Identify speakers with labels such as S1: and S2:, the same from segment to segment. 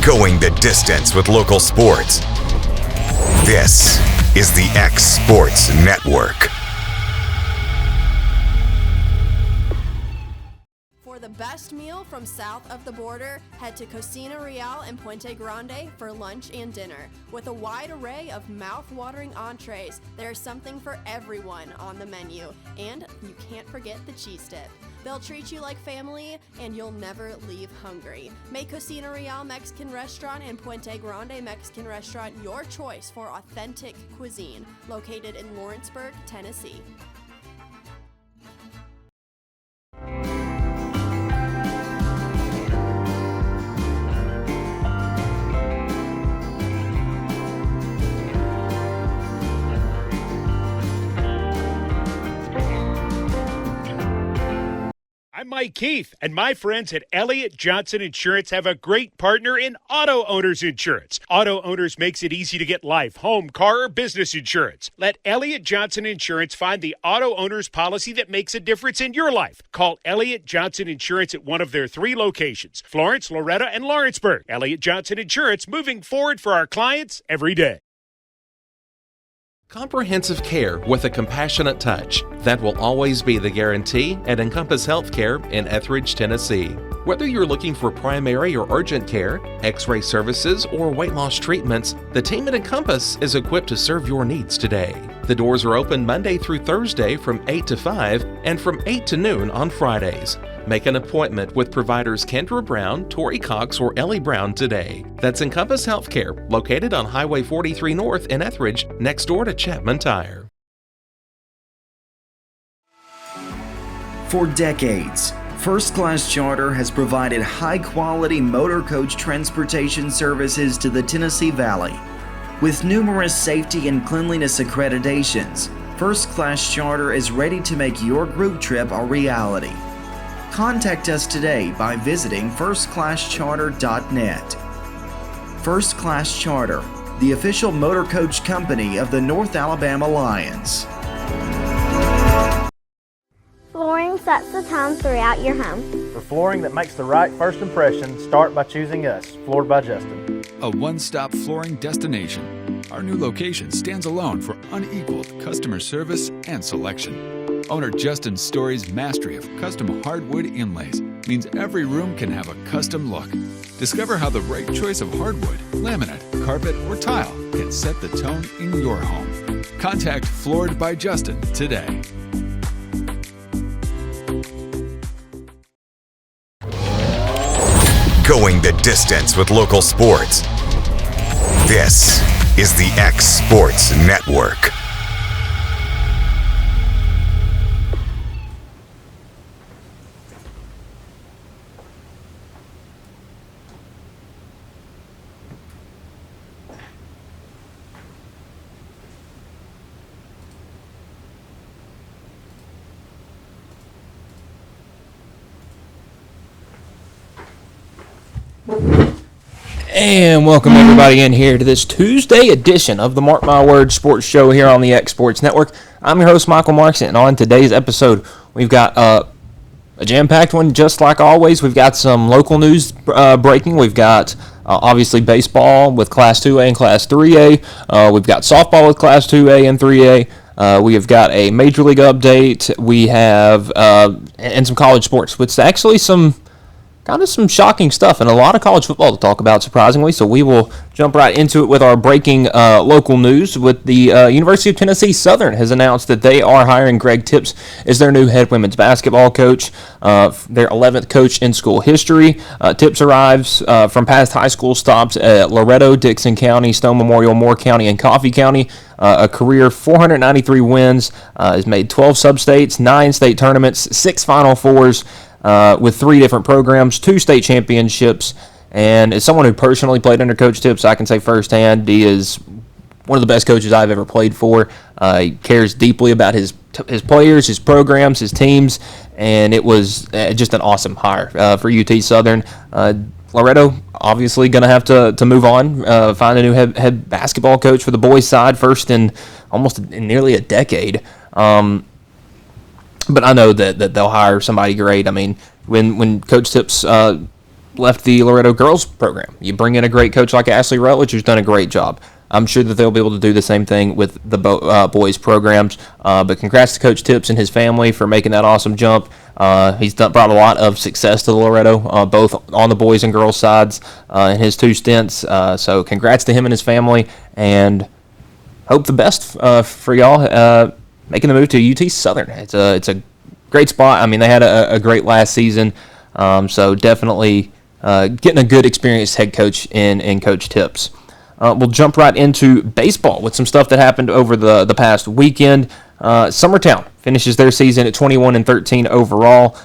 S1: Going the distance with local sports. This is the X Sports Network.
S2: For the best meal from south of the border, head to Cocina Real in Puente Grande for lunch and dinner. With a wide array of mouth-watering entrees, there's something for everyone on the menu. And you can't forget the cheese dip. They'll treat you like family, and you'll never leave hungry. Make Cocina Real Mexican Restaurant and Puente Grande Mexican Restaurant your choice for authentic cuisine, located in Lawrenceburg, Tennessee.
S3: I'm Mike Keith, and my friends at Elliott Johnson Insurance have a great partner in Auto Owners Insurance. Auto Owners makes it easy to get life, home, car, or business insurance. Let Elliott Johnson Insurance find the Auto Owners policy that makes a difference in your life. Call Elliott Johnson Insurance at one of their 3 locations, Florence, Loretto, and Lawrenceburg. Elliott Johnson Insurance, moving forward for our clients every day.
S4: Comprehensive care with a compassionate touch. That will always be the guarantee at Encompass Healthcare in Etheridge, Tennessee. Whether you're looking for primary or urgent care, x-ray services, or weight loss treatments, the team at Encompass is equipped to serve your needs today. The doors are open Monday through Thursday from 8 to 5 and from 8 to noon on Fridays. Make an appointment with providers Kendra Brown, Tori Cox, or Ellie Brown today. That's Encompass Healthcare, located on Highway 43 North in Etheridge, next door to Chapman Tire.
S5: For decades, First Class Charter has provided high-quality motor coach transportation services to the Tennessee Valley. With numerous safety and cleanliness accreditations, First Class Charter is ready to make your group trip a reality. Contact us today by visiting firstclasscharter.net. First Class Charter, the official motor coach company of the North Alabama Lions.
S6: Flooring sets the tone throughout your home.
S7: For flooring that makes the right first impression, start by choosing us, Floored by Justin.
S8: A one-stop flooring destination. Our new location stands alone for unequaled customer service and selection. Owner Justin Story's mastery of custom hardwood inlays means every room can have a custom look. Discover how the right choice of hardwood, laminate, carpet, or tile can set the tone in your home. Contact Floored by Justin today.
S1: Going the distance with local sports. This is the X Sports Network.
S9: And welcome everybody in here to this Tuesday edition of the Mark My Words Sports Show here on the X Sports Network. I'm your host, Michael Marks, and on today's episode, we've got a jam-packed one just like always. We've got some local news breaking. We've got obviously baseball with Class 2A and Class 3A. We've got softball with Class 2A and 3A. We have got a Major League update. We have and some college sports, which is actually some shocking stuff and a lot of college football to talk about, surprisingly. So we will jump right into it with our breaking local news. With the University of Tennessee Southern has announced that they are hiring Greg Tipps as their new head women's basketball coach, their 11th coach in school history. Tipps arrives from past high school stops at Loretto, Dixon County, Stone Memorial, Moore County, and Coffee County. A career 493 wins, has made 12 sub-states, 9 state tournaments, 6 Final Fours, with 3 different programs, 2 state championships, and as someone who personally played under Coach Tipps, I can say firsthand he is one of the best coaches I've ever played for. He cares deeply about his players, his programs, his teams, and it was just an awesome hire for UT Southern. Loretto obviously going to have to move on, find a new head basketball coach for the boys' side, first in nearly a decade. But I know that they'll hire somebody great. I mean, when Coach Tipps left the Loretto girls program. You bring in a great coach like Ashley Rutledge, who's done a great job. I'm sure that they'll be able to do the same thing with the boys programs. But congrats to Coach Tips and his family for making that awesome jump. He's brought a lot of success to Loretto, both on the boys and girls sides in his 2 stints. So congrats to him and his family, and hope the best for y'all making the move to UT Southern. It's a great spot. I mean, they had a great last season, so definitely getting a good experienced head coach in Coach Tips. We'll jump right into baseball with some stuff that happened over the past weekend. Summertown finishes their season at 21-13 overall.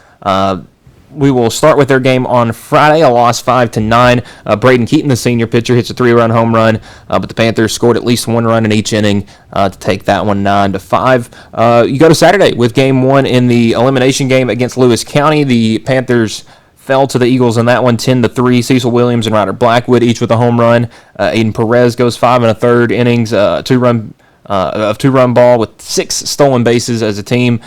S9: We will start with their game on Friday, a loss 5-9. Braden Keaton, the senior pitcher, hits a 3-run home run, but the Panthers scored at least 1 run in each inning to take that one 9-5. You go to Saturday with game 1 in the elimination game against Lewis County. The Panthers fell to the Eagles in that one 10-3. Cecil Williams and Ryder Blackwood each with a home run. Aiden Perez goes 5 1/3 innings, 2-run ball with 6 stolen bases as a team.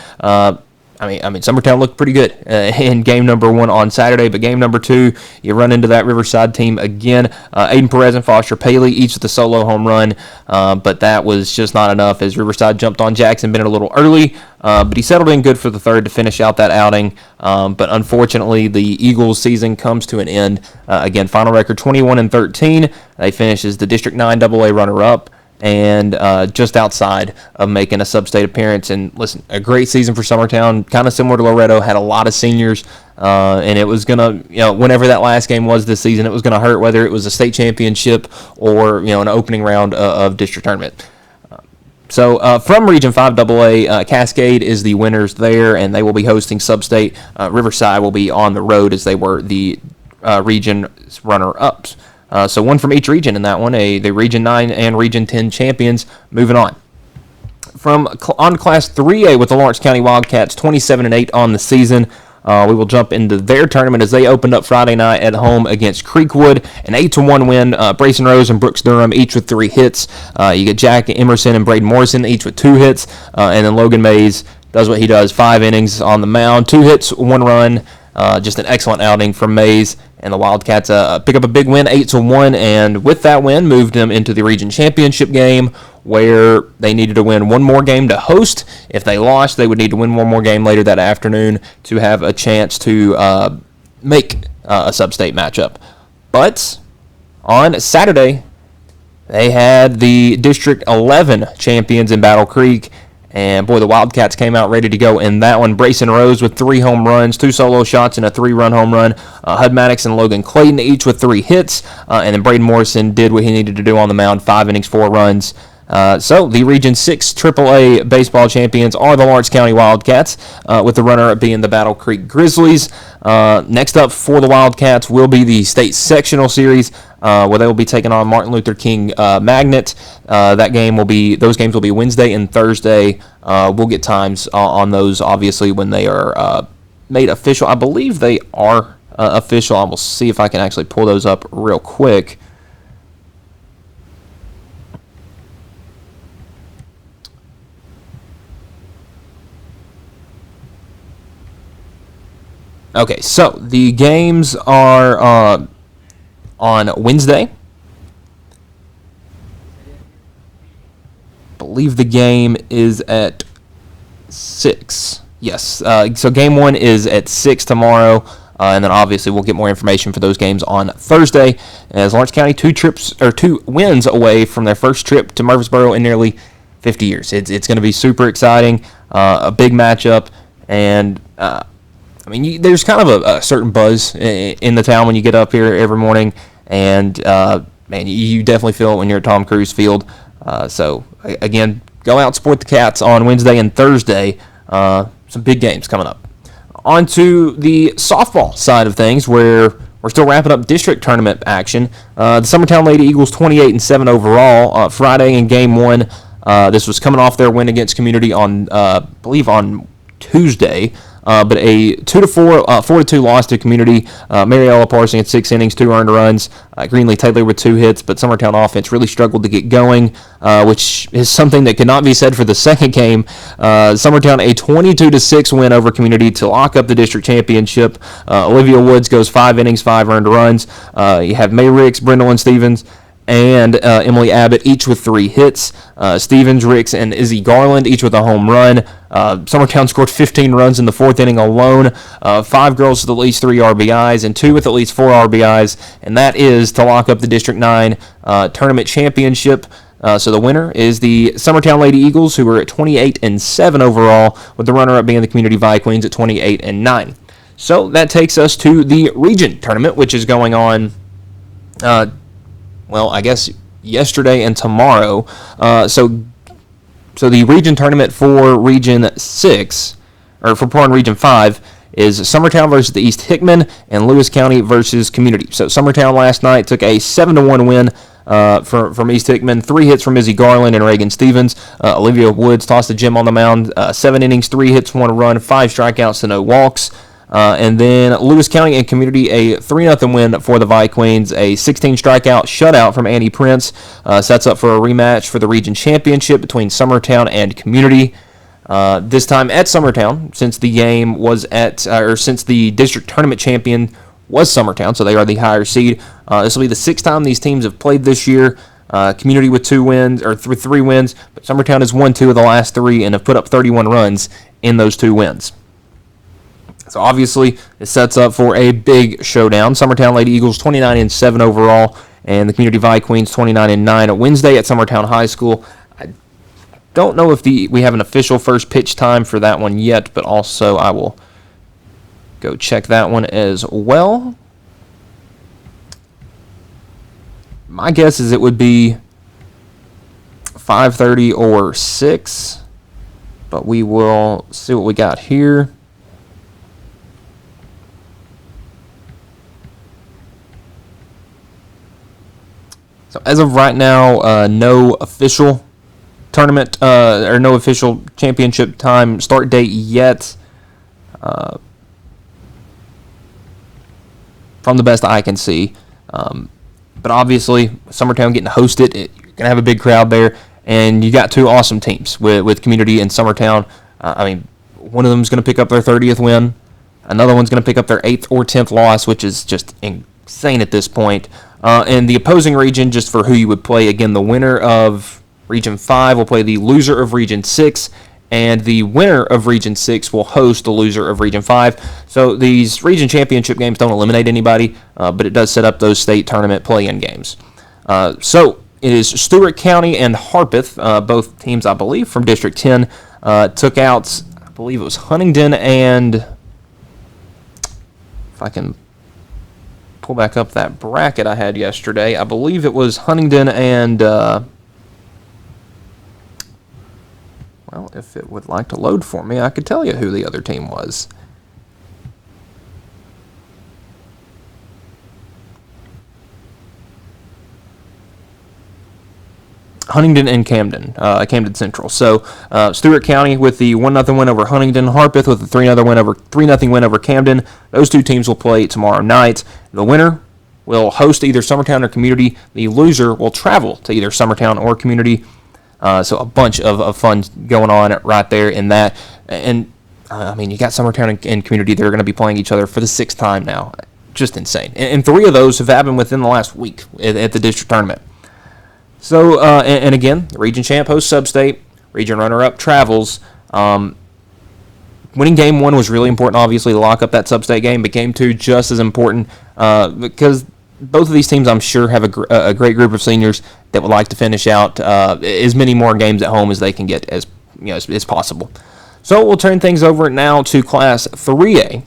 S9: I mean, Summertown looked pretty good in game number 1 on Saturday, but game number 2, you run into that Riverside team again. Aiden Perez and Foster Paley each with a solo home run, but that was just not enough as Riverside jumped on Jackson Bennett a little early, but he settled in good for the 3rd to finish out that outing. But unfortunately, the Eagles' season comes to an end. Again, final record 21-13. They finish as the District 9 AA runner-up, and just outside of making a sub-state appearance. And listen, a great season for Summertown, kind of similar to Loretto, had a lot of seniors, and it was going to, whenever that last game was this season, it was going to hurt, whether it was a state championship or, an opening round of district tournament. So from Region 5 AA, Cascade is the winners there, and they will be hosting sub-state. Riverside will be on the road as they were the region runner-ups. So one from each region in that one, the Region 9 and Region 10 champions. Moving on. On Class 3A with the Lawrence County Wildcats, 27-8 on the season. We will jump into their tournament as they opened up Friday night at home against Creekwood. An 8-1 win. Brayson Rose and Brooks Durham each with 3 hits. You get Jack Emerson and Braden Morrison each with 2 hits. And then Logan Mays does what he does, 5 innings on the mound, 2 hits, 1 run. Just an excellent outing from Mays, and the Wildcats pick up a big win, 8-1, and with that win, moved them into the region championship game, where they needed to win one more game to host. If they lost, they would need to win one more game later that afternoon to have a chance to make a sub-state matchup. But on Saturday, they had the District 11 champions in Battle Creek. And, boy, the Wildcats came out ready to go in that one. Brayson Rose with 3 home runs, 2 solo shots, and a 3-run home run. Hud Maddox and Logan Clayton each with 3 hits. And then Braden Morrison did what he needed to do on the mound, 5 innings, 4 runs. So the Region 6 AAA baseball champions are the Lawrence County Wildcats, with the runner-up being the Battle Creek Grizzlies. Next up for the Wildcats will be the state sectional series, where they will be taking on Martin Luther King Magnet. Those games will be Wednesday and Thursday. We'll get times on those, obviously, when they are made official. I believe they are official. I will see if I can actually pull those up real quick. Okay, so the games are on Wednesday. I believe the game is at 6. Yes, so game 1 is at 6 tomorrow, and then obviously we'll get more information for those games on Thursday. As Lawrence County 2 wins away from their first trip to Murfreesboro in nearly 50 years. It's going to be super exciting, a big matchup, and there's kind of a certain buzz in the town when you get up here every morning, and you definitely feel it when you're at Tom Cruise Field. So again, go out and support the Cats on Wednesday and Thursday. Some big games coming up. On to the softball side of things, where we're still wrapping up district tournament action. The Summertown Lady Eagles 28-7 overall. Friday in game 1. This was coming off their win against Community on, I believe on Tuesday. but a 4-2 loss to Community. Mariella Parsing at 6 innings, 2 earned runs. Greenlee Taylor with 2 hits, but Summertown offense really struggled to get going, which is something that could not be said for the second game. Summertown a 22-6 win over Community to lock up the district championship. Olivia Woods goes 5 innings, 5 earned runs. You have May Ricks, Brindle Stevens, and Emily Abbott, each with 3 hits. Stevens, Ricks, and Izzy Garland, each with a home run. Summertown scored 15 runs in the 4th inning alone. 5 girls with at least 3 RBIs and 2 with at least 4 RBIs, and that is to lock up the District 9 tournament championship. So the winner is the Summertown Lady Eagles, who are at 28-7 overall, with the runner-up being the Community Vikings at 28-9. So that takes us to the region tournament, which is going on, I guess yesterday and tomorrow. So the region tournament for Region 6, or for Region 5, is Summertown versus the East Hickman and Lewis County versus Community. So Summertown last night took a 7-1 win from East Hickman. 3 hits from Izzy Garland and Reagan Stevens. Olivia Woods tossed a gem on the mound. 7 innings, 3 hits, 1 run, 5 strikeouts to no walks. And then Lewis County and Community, a 3-0 win for the Vikings. A 16 strikeout shutout from Annie Prince sets up for a rematch for the region championship between Summertown and Community. This time at Summertown, since the game was since the district tournament champion was Summertown, so they are the higher seed. This will be the 6th time these teams have played this year. Community with 2 wins, or with 3 wins, but Summertown has won 2 of the last 3 and have put up 31 runs in those 2 wins. So obviously, it sets up for a big showdown. Summertown Lady Eagles 29-7 overall, and the Community Vikings 29-9. Wednesday at Summertown High School. I don't know if we have an official first pitch time for that one yet, but also I will go check that one as well. My guess is it would be 5:30 or 6, but we will see what we got here. So as of right now, no official tournament or no official championship time start date yet. From the best I can see. But obviously, Summertown getting hosted, you're going to have a big crowd there, and you got 2 awesome teams with Community and Summertown. One of them is going to pick up their 30th win. Another one's going to pick up their 8th or 10th loss, which is just insane at this point. And the opposing region, just for who you would play, again, the winner of Region 5 will play the loser of Region 6, and the winner of Region 6 will host the loser of Region 5. So these region championship games don't eliminate anybody, but it does set up those state tournament play-in games. So it is Stewart County and Harpeth, both teams, I believe, from District 10, took out, I believe it was Huntingdon and, if I can pull back up that bracket I had yesterday, I believe it was Huntingdon and, well, if it would like to load for me, I could tell you who the other team was. Huntingdon and Camden, Camden Central. So Stewart County with the 1-0 win over Huntingdon, Harpeth with the 3-0 win over Camden. Those 2 teams will play tomorrow night. The winner will host either Summertown or Community. The loser will travel to either Summertown or Community. So a bunch of fun going on right there in that. And, you got Summertown and Community. They're going to be playing each other for the 6th time now. Just insane. And 3 of those have happened within the last week at the district tournament. So, and again, the region champ hosts Substate. Region runner-up travels. Winning Game 1 was really important, obviously, to lock up that Substate game. But Game 2 just as important because both of these teams, I'm sure, have a great group of seniors that would like to finish out as many more games at home as they can get as possible. So we'll turn things over now to Class 3A.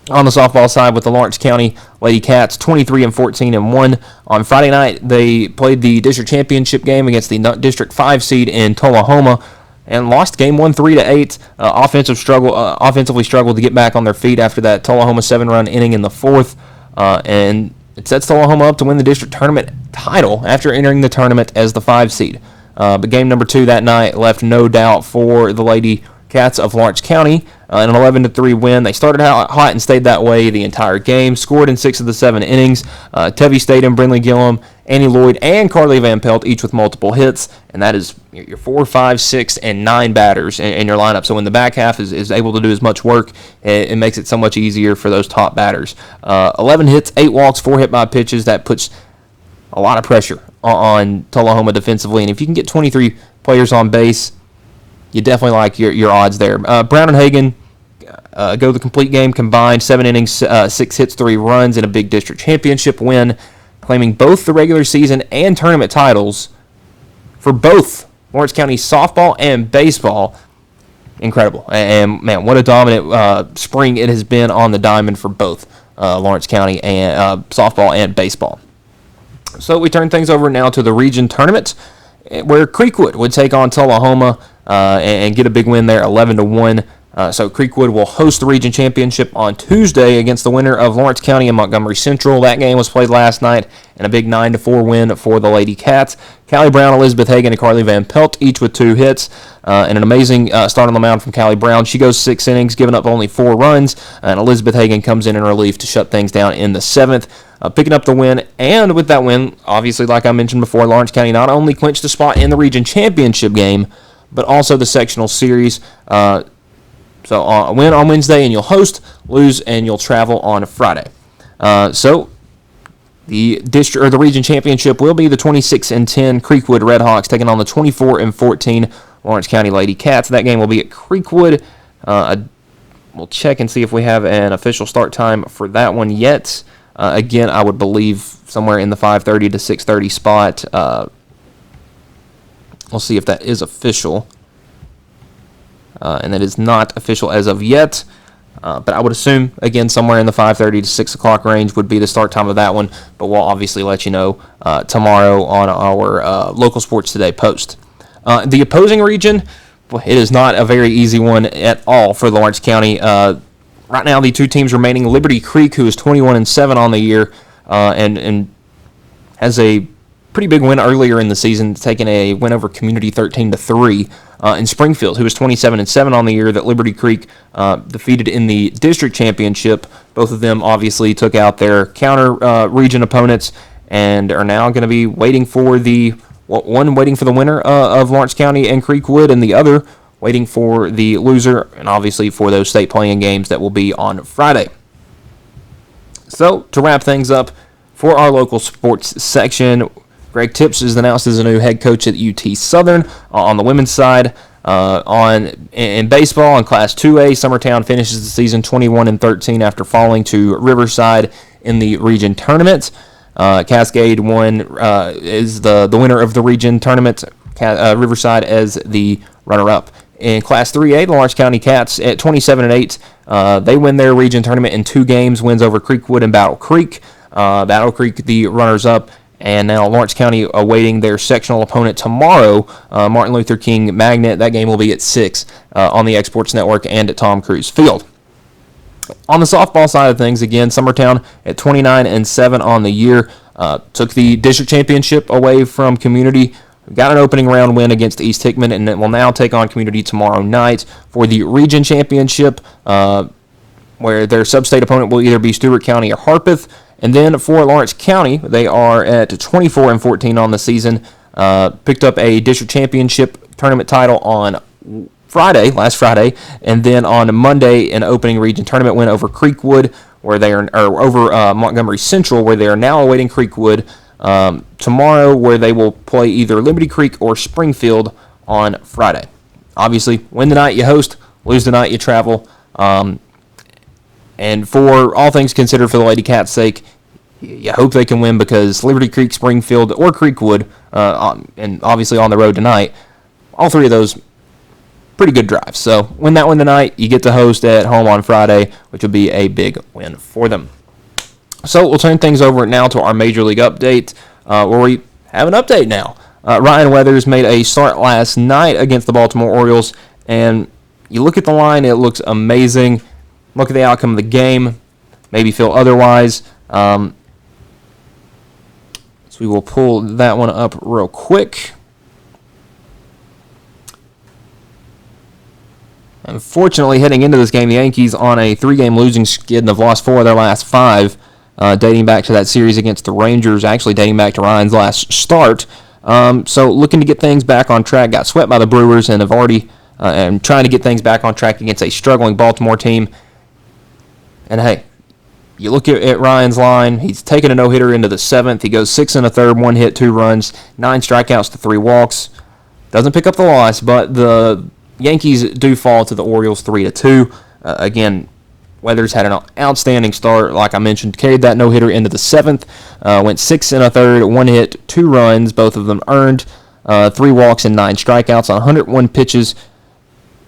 S9: On the softball side with the Lawrence County Lady Cats, 23-14-1. On Friday night, they played the district championship game against the District 5 seed in Tullahoma and lost Game 1 3-8. Offensively struggled to get back on their feet after that Tullahoma 7-run inning in the 4th. And it sets Tullahoma up to win the district tournament title after entering the tournament as the 5 seed. But game number 2 that night left no doubt for the Lady Cats of Lawrence County an 11-3 win. They started out hot and stayed that way the entire game. Scored in 6 of the 7 innings. Tevye Statham, Brindley Gillum, Annie Lloyd, and Carly Van Pelt, each with multiple hits. And that is your 4, 5, 6, and 9 batters in your lineup. So when the back half is able to do as much work, it makes it so much easier for those top batters. 11 hits, 8 walks, 4 hit by pitches. That puts a lot of pressure on Tullahoma defensively. And if you can get 23 players on base, you definitely like your odds there. Brown and Hagan go the complete game combined, 7 innings, 6 hits, 3 runs in a big district championship win, claiming both the regular season and tournament titles for both Lawrence County softball and baseball. Incredible. And, man, what a dominant spring it has been on the diamond for both Lawrence County and softball and baseball. So we turn things over now to the region tournament, where Creekwood would take on Tullahoma and get a big win there, 11-1. So Creekwood will host the region championship on Tuesday against the winner of Lawrence County and Montgomery Central. That game was played last night, and a big 9-4 win for the Lady Cats. Callie Brown, Elizabeth Hagan, and Carly Van Pelt, each with 2 hits, and an amazing start on the mound from Callie Brown. She goes 6 innings, giving up only 4 runs, and Elizabeth Hagan comes in relief to shut things down in the 7th. Picking up the win, and with that win, obviously, like I mentioned before, Lawrence County not only clinched a spot in the region championship game, but also the sectional series. So win on Wednesday, and you'll host. Lose, and you'll travel on Friday. So the district or the region championship will be the 26-10 Creekwood Redhawks taking on the 24-14 Lawrence County Lady Cats. That game will be at Creekwood. We'll check and see if we have an official start time for that one yet. Again, I would believe somewhere in the 5:30 to 6:30 spot. We'll see if that is official. And that is not official as of yet. But I would assume, again, somewhere in the 5:30 to 6 o'clock range would be the start time of that one. But we'll obviously let you know tomorrow on our Local Sports Today post. The opposing region, well, it is not a very easy one at all for Lawrence County. Right now, the 2 teams remaining, Liberty Creek, who is 21-7 on the year, and has a pretty big win earlier in the season, taking a win over Community 13-3. In Springfield, who is 27-7 on the year, that Liberty Creek defeated in the district championship. Both of them obviously took out their counter region opponents and are now going to be waiting for one waiting for the winner of Lawrence County and Creekwood, and the other waiting for the loser, and obviously for those state playing games that will be on Friday. So, to wrap things up for our local sports section, Greg Tipps is announced as a new head coach at UT Southern on the women's side. In baseball, in Class 2A, Summertown finishes the season 21-13 after falling to Riverside in the region tournament. Cascade is the winner of the region tournament, Riverside as the runner-up. In Class 3A, the Lawrence County Cats at 27-8. They win their region tournament in 2 games, wins over Creekwood and Battle Creek. Battle Creek, the runners-up, and now Lawrence County awaiting their sectional opponent tomorrow, Martin Luther King Magnet. That game will be at 6 on the Exports Network and at Tom Cruise Field. On the softball side of things, again, Summertown at 29-7 on the year. Took the district championship away from Community. Got an opening round win against East Hickman, and it will now take on Community tomorrow night for the region championship, where their sub-state opponent will either be Stewart County or Harpeth. And then for Lawrence County, they are at 24-14 on the season. Picked up a district championship tournament title on last Friday, and then on Monday, an opening region tournament win over Creekwood, over Montgomery Central, where they are now awaiting Creekwood tomorrow, where they will play either Liberty Creek or Springfield on Friday. Obviously, win the night you host, lose the night you travel. And for all things considered, for the Lady Cats' sake, you hope they can win, because Liberty Creek, Springfield, or Creekwood, and obviously on the road tonight, all 3 of those pretty good drives. So win that one tonight, you get to host at home on Friday, which will be a big win for them. So we'll turn things over now to our Major League update, where we have an update now. Ryan Weathers made a start last night against the Baltimore Orioles, and you look at the line, it looks amazing. Look at the outcome of the game, maybe feel otherwise. So we will pull that one up real quick. Unfortunately, heading into this game, the Yankees on a 3-game losing skid and have lost 4 of their last 5, dating back to that series against the Rangers, actually dating back to Ryan's last start. So looking to get things back on track, got swept by the Brewers and have already and trying to get things back on track against a struggling Baltimore team. And hey, you look at Ryan's line, he's taken a no-hitter into the 7th. He goes 6 1/3, 1 hit, 2 runs, 9 strikeouts to 3 walks. Doesn't pick up the loss, but the Yankees do fall to the Orioles 3-2. Again, Weathers had an outstanding start, like I mentioned, carried that no-hitter into the 7th, went 6 1/3, 1 hit, 2 runs, both of them earned, 3 walks and 9 strikeouts on 101 pitches,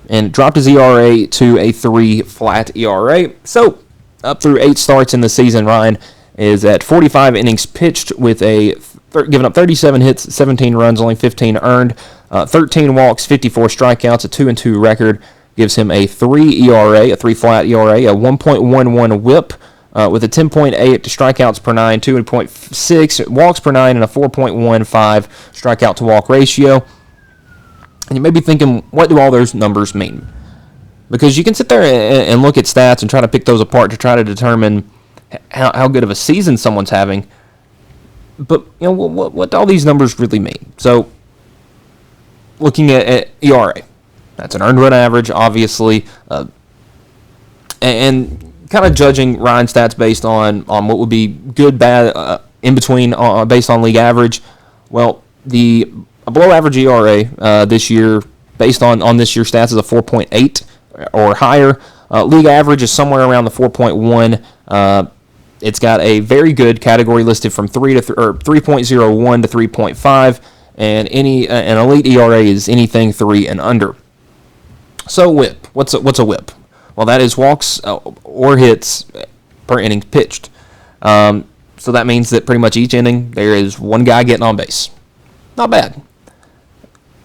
S9: and dropped his ERA to a 3 flat ERA. So, up through 8 starts in the season, Ryan is at 45 innings pitched with giving up 37 hits, 17 runs, only 15 earned, 13 walks, 54 strikeouts, a 2-2 record. Gives him a 3 ERA, a 3 flat ERA, a 1.11 WHIP with a 10.8 strikeouts per 9, 2.6 walks per 9, and a 4.15 strikeout to walk ratio. And you may be thinking, what do all those numbers mean? Because you can sit there and look at stats and try to pick those apart to try to determine how good of a season someone's having. But you know what do all these numbers really mean? So, looking at ERA. That's an earned run average, obviously, and kind of judging Ryan's stats based on what would be good, bad, in between, based on league average. Well, a below average ERA this year, based on this year's stats, is a 4.8 or higher. League average is somewhere around the 4.1. It's got a very good category listed from 3.01 to 3.5, and an elite ERA is anything 3 and under. So WHIP. What's a WHIP? Well, that is walks or hits per inning pitched. So that means that pretty much each inning there is one guy getting on base. Not bad.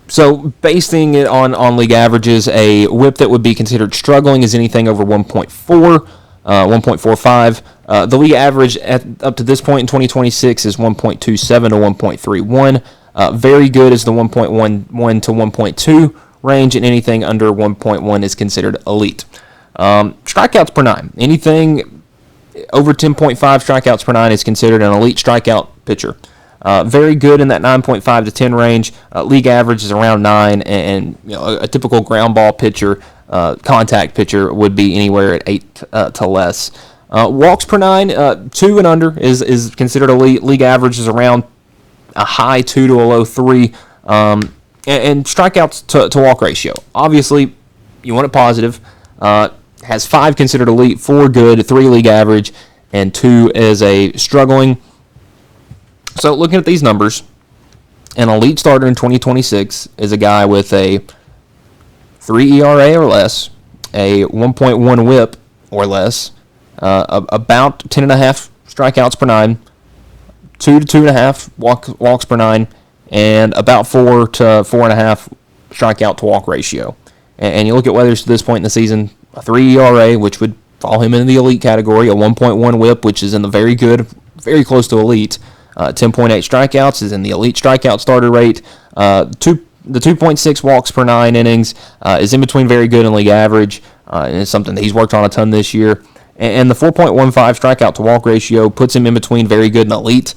S9: So basing it on league averages, a WHIP that would be considered struggling is anything over 1.4, 1.45. The league average up to this point in 2026 is 1.27 to 1.31. Very good is the 1.11 to 1.2 range, and anything under 1.1 is considered elite. Strikeouts per 9. Anything over 10.5 strikeouts per 9 is considered an elite strikeout pitcher. Very good in that 9.5 to 10 range. League average is around 9, and a typical ground ball pitcher, contact pitcher, would be anywhere at 8 to less. Walks per 9, 2 and under is considered elite. League average is around a high 2 to a low 3. And strikeouts to walk ratio. Obviously, you want it positive. Has 5 considered elite, 4 good, 3 league average, and 2 is a struggling. So looking at these numbers, an elite starter in 2026 is a guy with a 3 ERA or less, a 1.1 WHIP or less, about 10.5 strikeouts per 9, 2 to 2.5 walks per 9, and about 4 to 4.5 strikeout to walk ratio. And you look at Weathers to this point in the season, a 3 ERA, which would fall him into the elite category, a 1.1 WHIP, which is in the very good, very close to elite, 10.8 strikeouts is in the elite strikeout starter rate, the 2.6 walks per 9 innings is in between very good and league average, and it's something that he's worked on a ton this year. And the 4.15 strikeout to walk ratio puts him in between very good and elite.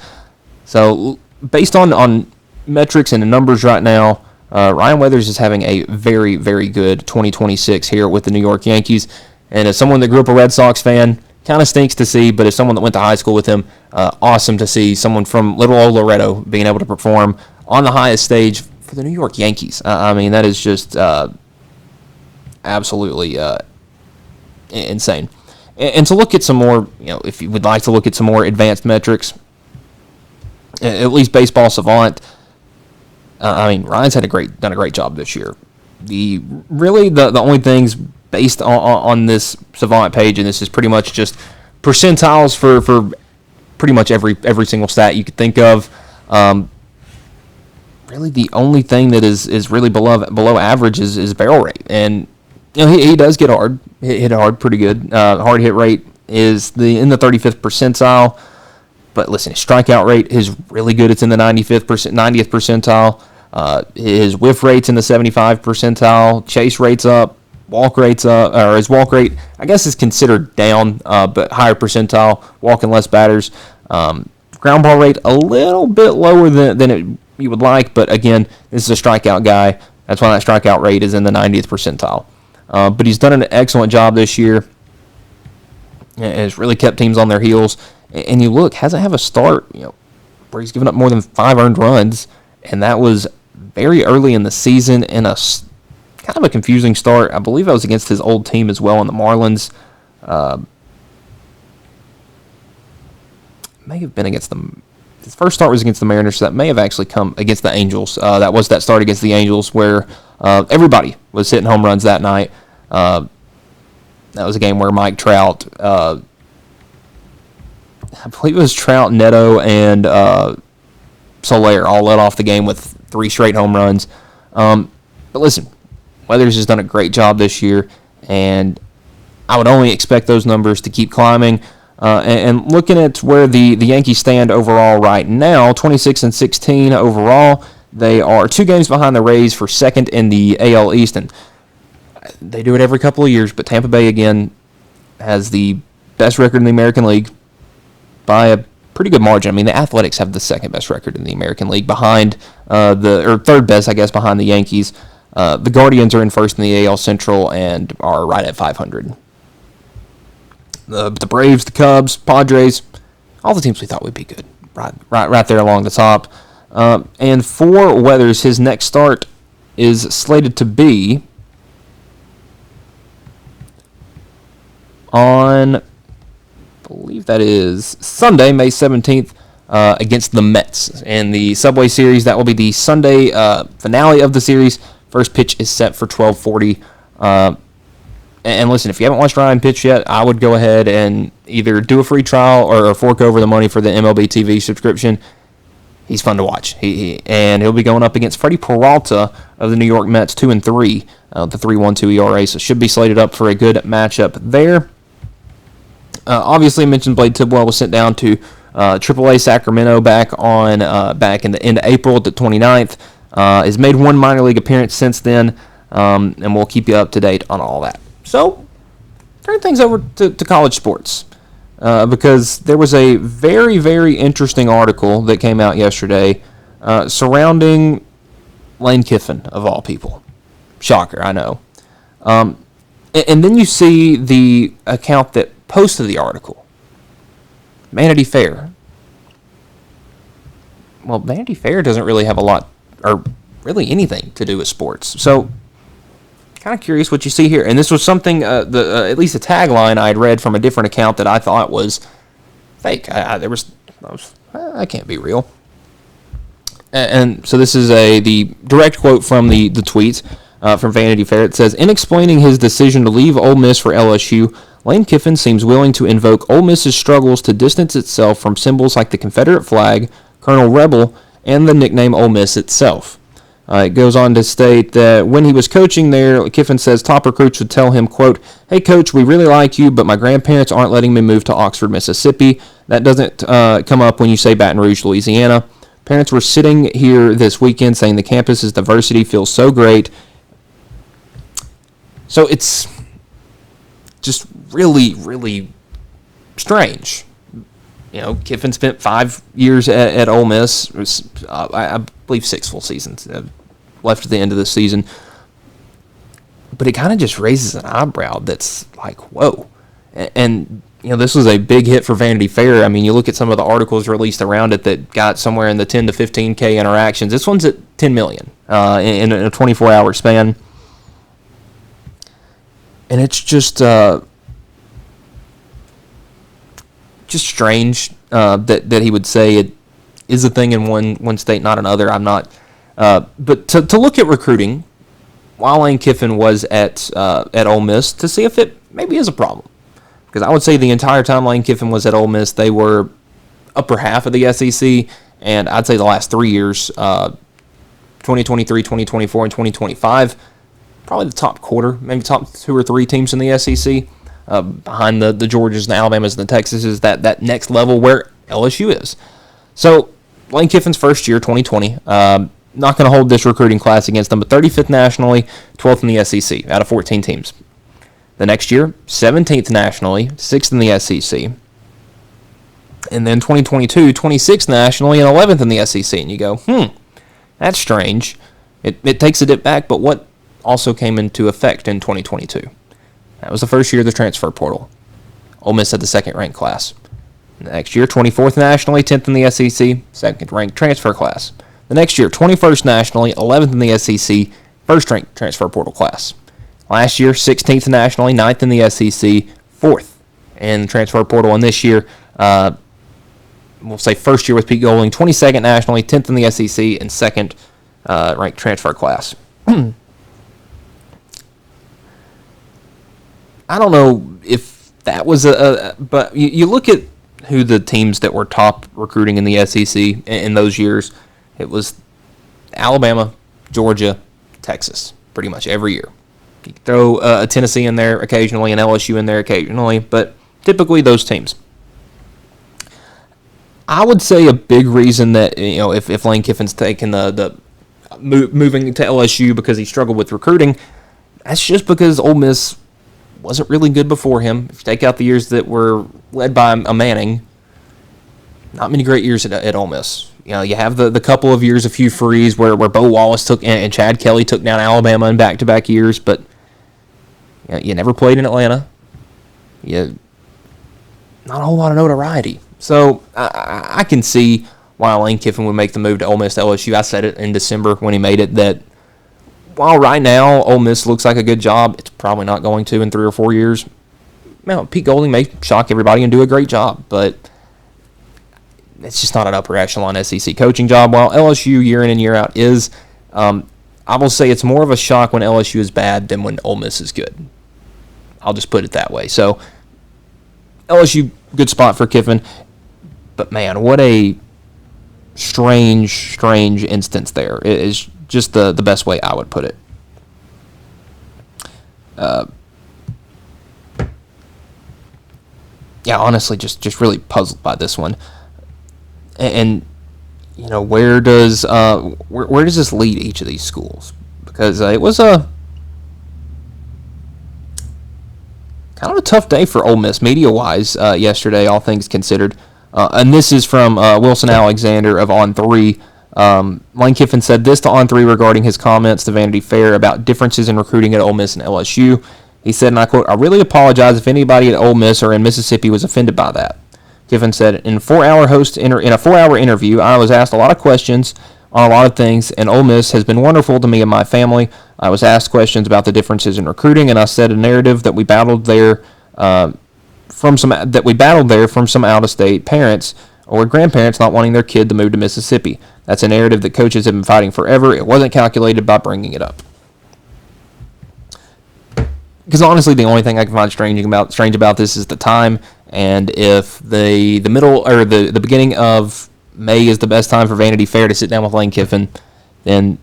S9: So based on metrics and the numbers right now, Ryan Weathers is having a very, very good 2026 here with the New York Yankees. And as someone that grew up a Red Sox fan, kind of stinks to see, but as someone that went to high school with him, awesome to see someone from little old Loretto being able to perform on the highest stage for the New York Yankees. I mean, that is just absolutely insane. And to look at some more, if you would like to look at some more advanced metrics, at least Baseball Savant, Ryan's done a great job this year. The only things based on this Savant page, and this is pretty much just percentiles for pretty much every single stat you could think of. Really, the only thing that is really below average is barrel rate, and he does get hard, hit hard pretty good. Hard hit rate is in the 35th percentile. But listen, his strikeout rate is really good. It's in the 90th percentile. His whiff rate's in the 75th percentile. Chase rate's up. walk rate's or his walk rate, I guess, is considered down, but higher percentile, walking less batters. Ground ball rate a little bit lower than you would like, but again, this is a strikeout guy. That's why that strikeout rate is in the 90th percentile. But he's done an excellent job this year. And has really kept teams on their heels. And you look, hasn't have a start, where he's given up more than 5 earned runs, and that was very early in the season in a kind of a confusing start. I believe that was against his old team as well in the Marlins. May have been against his first start was against the Mariners, so that may have actually come against the Angels. That was that start against the Angels where everybody was hitting home runs that night. That was a game where Mike Trout, I believe it was Trout, Neto, and Soler all led off the game with 3 straight home runs. But listen, Weathers has done a great job this year, and I would only expect those numbers to keep climbing. And looking at where the Yankees stand overall right now, 26-16 overall. They are 2 games behind the Rays for second in the AL East, and they do it every couple of years, but Tampa Bay, again, has the best record in the American League by a pretty good margin. I mean, the Athletics have the second best record in the American League behind or third best, I guess, behind the Yankees. The Guardians are in first in the AL Central and are right at 500. The Braves, the Cubs, Padres, all the teams we thought would be good, right there along the top. And for Weathers, his next start is slated to be on, I believe that is Sunday, May 17th, against the Mets. In the Subway Series, that will be the Sunday finale of the series. First pitch is set for 12:40. And listen, if you haven't watched Ryan pitch yet, I would go ahead and either do a free trial or fork over the money for the MLB TV subscription. He's fun to watch. And he'll be going up against Freddie Peralta of the New York Mets, 2-3, the 3.12 ERA. So should be slated up for a good matchup there. Obviously, I mentioned Blade Tidwell was sent down to AAA Sacramento back in the end of April, the 29th. Has made 1 minor league appearance since then, and we'll keep you up to date on all that. So, turn things over to college sports, because there was a very, very interesting article that came out yesterday surrounding Lane Kiffin, of all people. Shocker, I know. And then you see the account that posted the article, Vanity Fair. Well, Vanity Fair doesn't really have a lot, or really anything to do with sports. So, kind of curious what you see here. And this was something, at least a tagline I had read from a different account that I thought was fake. That can't be real. And so this is the direct quote from the tweet from Vanity Fair. It says, in explaining his decision to leave Ole Miss for LSU, Lane Kiffin seems willing to invoke Ole Miss's struggles to distance itself from symbols like the Confederate flag, Colonel Rebel, and the nickname Ole Miss itself. It goes on to state that when he was coaching there, Kiffin says top recruits would tell him, quote, hey, coach, we really like you, but my grandparents aren't letting me move to Oxford, Mississippi. That doesn't come up when you say Baton Rouge, Louisiana. Parents were sitting here this weekend saying the campus's diversity feels so great. So it's just really, really strange. Kiffin spent 5 years at Ole Miss. I believe 6 full seasons left at the end of the season. But it kind of just raises an eyebrow that's like, whoa. And this was a big hit for Vanity Fair. I mean, you look at some of the articles released around it that got somewhere in the 10 to 15K interactions. This one's at 10 million in a 24-hour span. And it's just strange that he would say it is a thing in one state, not another. I'm not. But to look at recruiting while Lane Kiffin was at Ole Miss to see if it maybe is a problem. Because I would say the entire time Lane Kiffin was at Ole Miss, they were upper half of the SEC, and I'd say the last 3 years, 2023, 2024, and 2025, probably the top quarter, maybe top 2 or 3 teams in the SEC. Behind the Georgias, the Alabamas, and the Texases, that next level where LSU is. So, Lane Kiffin's first year, 2020, not going to hold this recruiting class against them, but 35th nationally, 12th in the SEC out of 14 teams. The next year, 17th nationally, 6th in the SEC. And then 2022, 26th nationally, and 11th in the SEC. And you go, that's strange. It takes a dip back, but what also came into effect in 2022? That was the first year of the transfer portal. Ole Miss had the second-ranked class. The next year, 24th nationally, 10th in the SEC, second-ranked transfer class. The next year, 21st nationally, 11th in the SEC, first-ranked transfer portal class. Last year, 16th nationally, 9th in the SEC, 4th in the transfer portal. And this year, we'll say first year with Pete Golding, 22nd nationally, 10th in the SEC, and second ranked transfer class. I don't know if that was but you look at who the teams that were top recruiting in the SEC in those years. It was Alabama, Georgia, Texas, pretty much every year. You could throw a Tennessee in there occasionally, an LSU in there occasionally, but typically those teams. I would say a big reason that, if Lane Kiffin's taking the moving to LSU because he struggled with recruiting, that's just because Ole Miss wasn't really good before him. If you take out the years that were led by a Manning, not many great years at Ole Miss. You have the couple of years, a few frees where Bo Wallace took and Chad Kelly took down Alabama in back-to-back years, but you never played in Atlanta. Not a whole lot of notoriety. So I can see why Lane Kiffin would make the move to Ole Miss to LSU. I said it in December when he made it that while right now Ole Miss looks like a good job, it's probably not going to in 3 or 4 years. Pete Golding may shock everybody and do a great job, but it's just not an upper echelon SEC coaching job. While LSU year in and year out is, I will say it's more of a shock when LSU is bad than when Ole Miss is good. I'll just put it that way. So LSU, good spot for Kiffin. But, man, what a strange instance there. It is just the best way I would put it. Honestly, just really puzzled by this one. And where does this lead each of these schools? Because it was a kind of a tough day for Ole Miss media-wise yesterday, all things considered. And this is from Wilson Alexander of On3. Lane Kiffin said this to On3 regarding his comments to Vanity Fair about differences in recruiting at Ole Miss and LSU. He said, and I quote, "I really apologize if anybody at Ole Miss or in Mississippi was offended by that." Kiffin said, in a 4-hour interview, I was asked a lot of questions on a lot of things, and Ole Miss has been wonderful to me and my family. I was asked questions about the differences in recruiting, and I said a narrative that we battled there from some out-of-state parents or grandparents not wanting their kid to move to Mississippi. That's a narrative that coaches have been fighting forever. It wasn't calculated by bringing it up. Because honestly, the only thing I can find strange about this is the time. And if the middle or the beginning of May is the best time for Vanity Fair to sit down with Lane Kiffin, then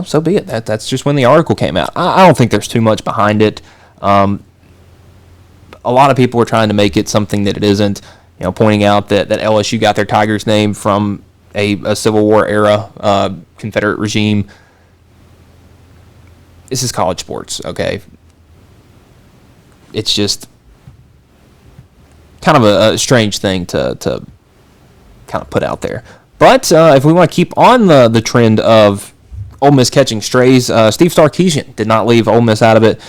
S9: so be it. That's just when the article came out. I don't think there's too much behind it. A lot of people are trying to make it something that it isn't. Pointing out that LSU got their Tigers name from a Civil War era Confederate regime. This is college sports, okay? It's just kind of a strange thing to kind of put out there. But if we want to keep on the trend of Ole Miss catching strays, Steve Sarkisian did not leave Ole Miss out of it.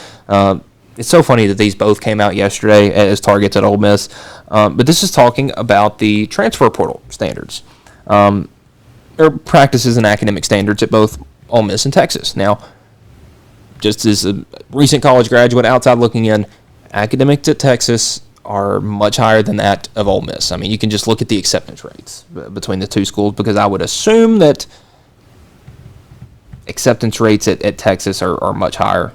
S9: It's so funny that these both came out yesterday as targets at Ole Miss. But this is talking about the transfer portal standards, or practices and academic standards at both Ole Miss and Texas. Now, just as a recent college graduate outside looking in, academics at Texas are much higher than that of Ole Miss. I mean, you can just look at the acceptance rates between the two schools, because I would assume that acceptance rates at Texas are much higher.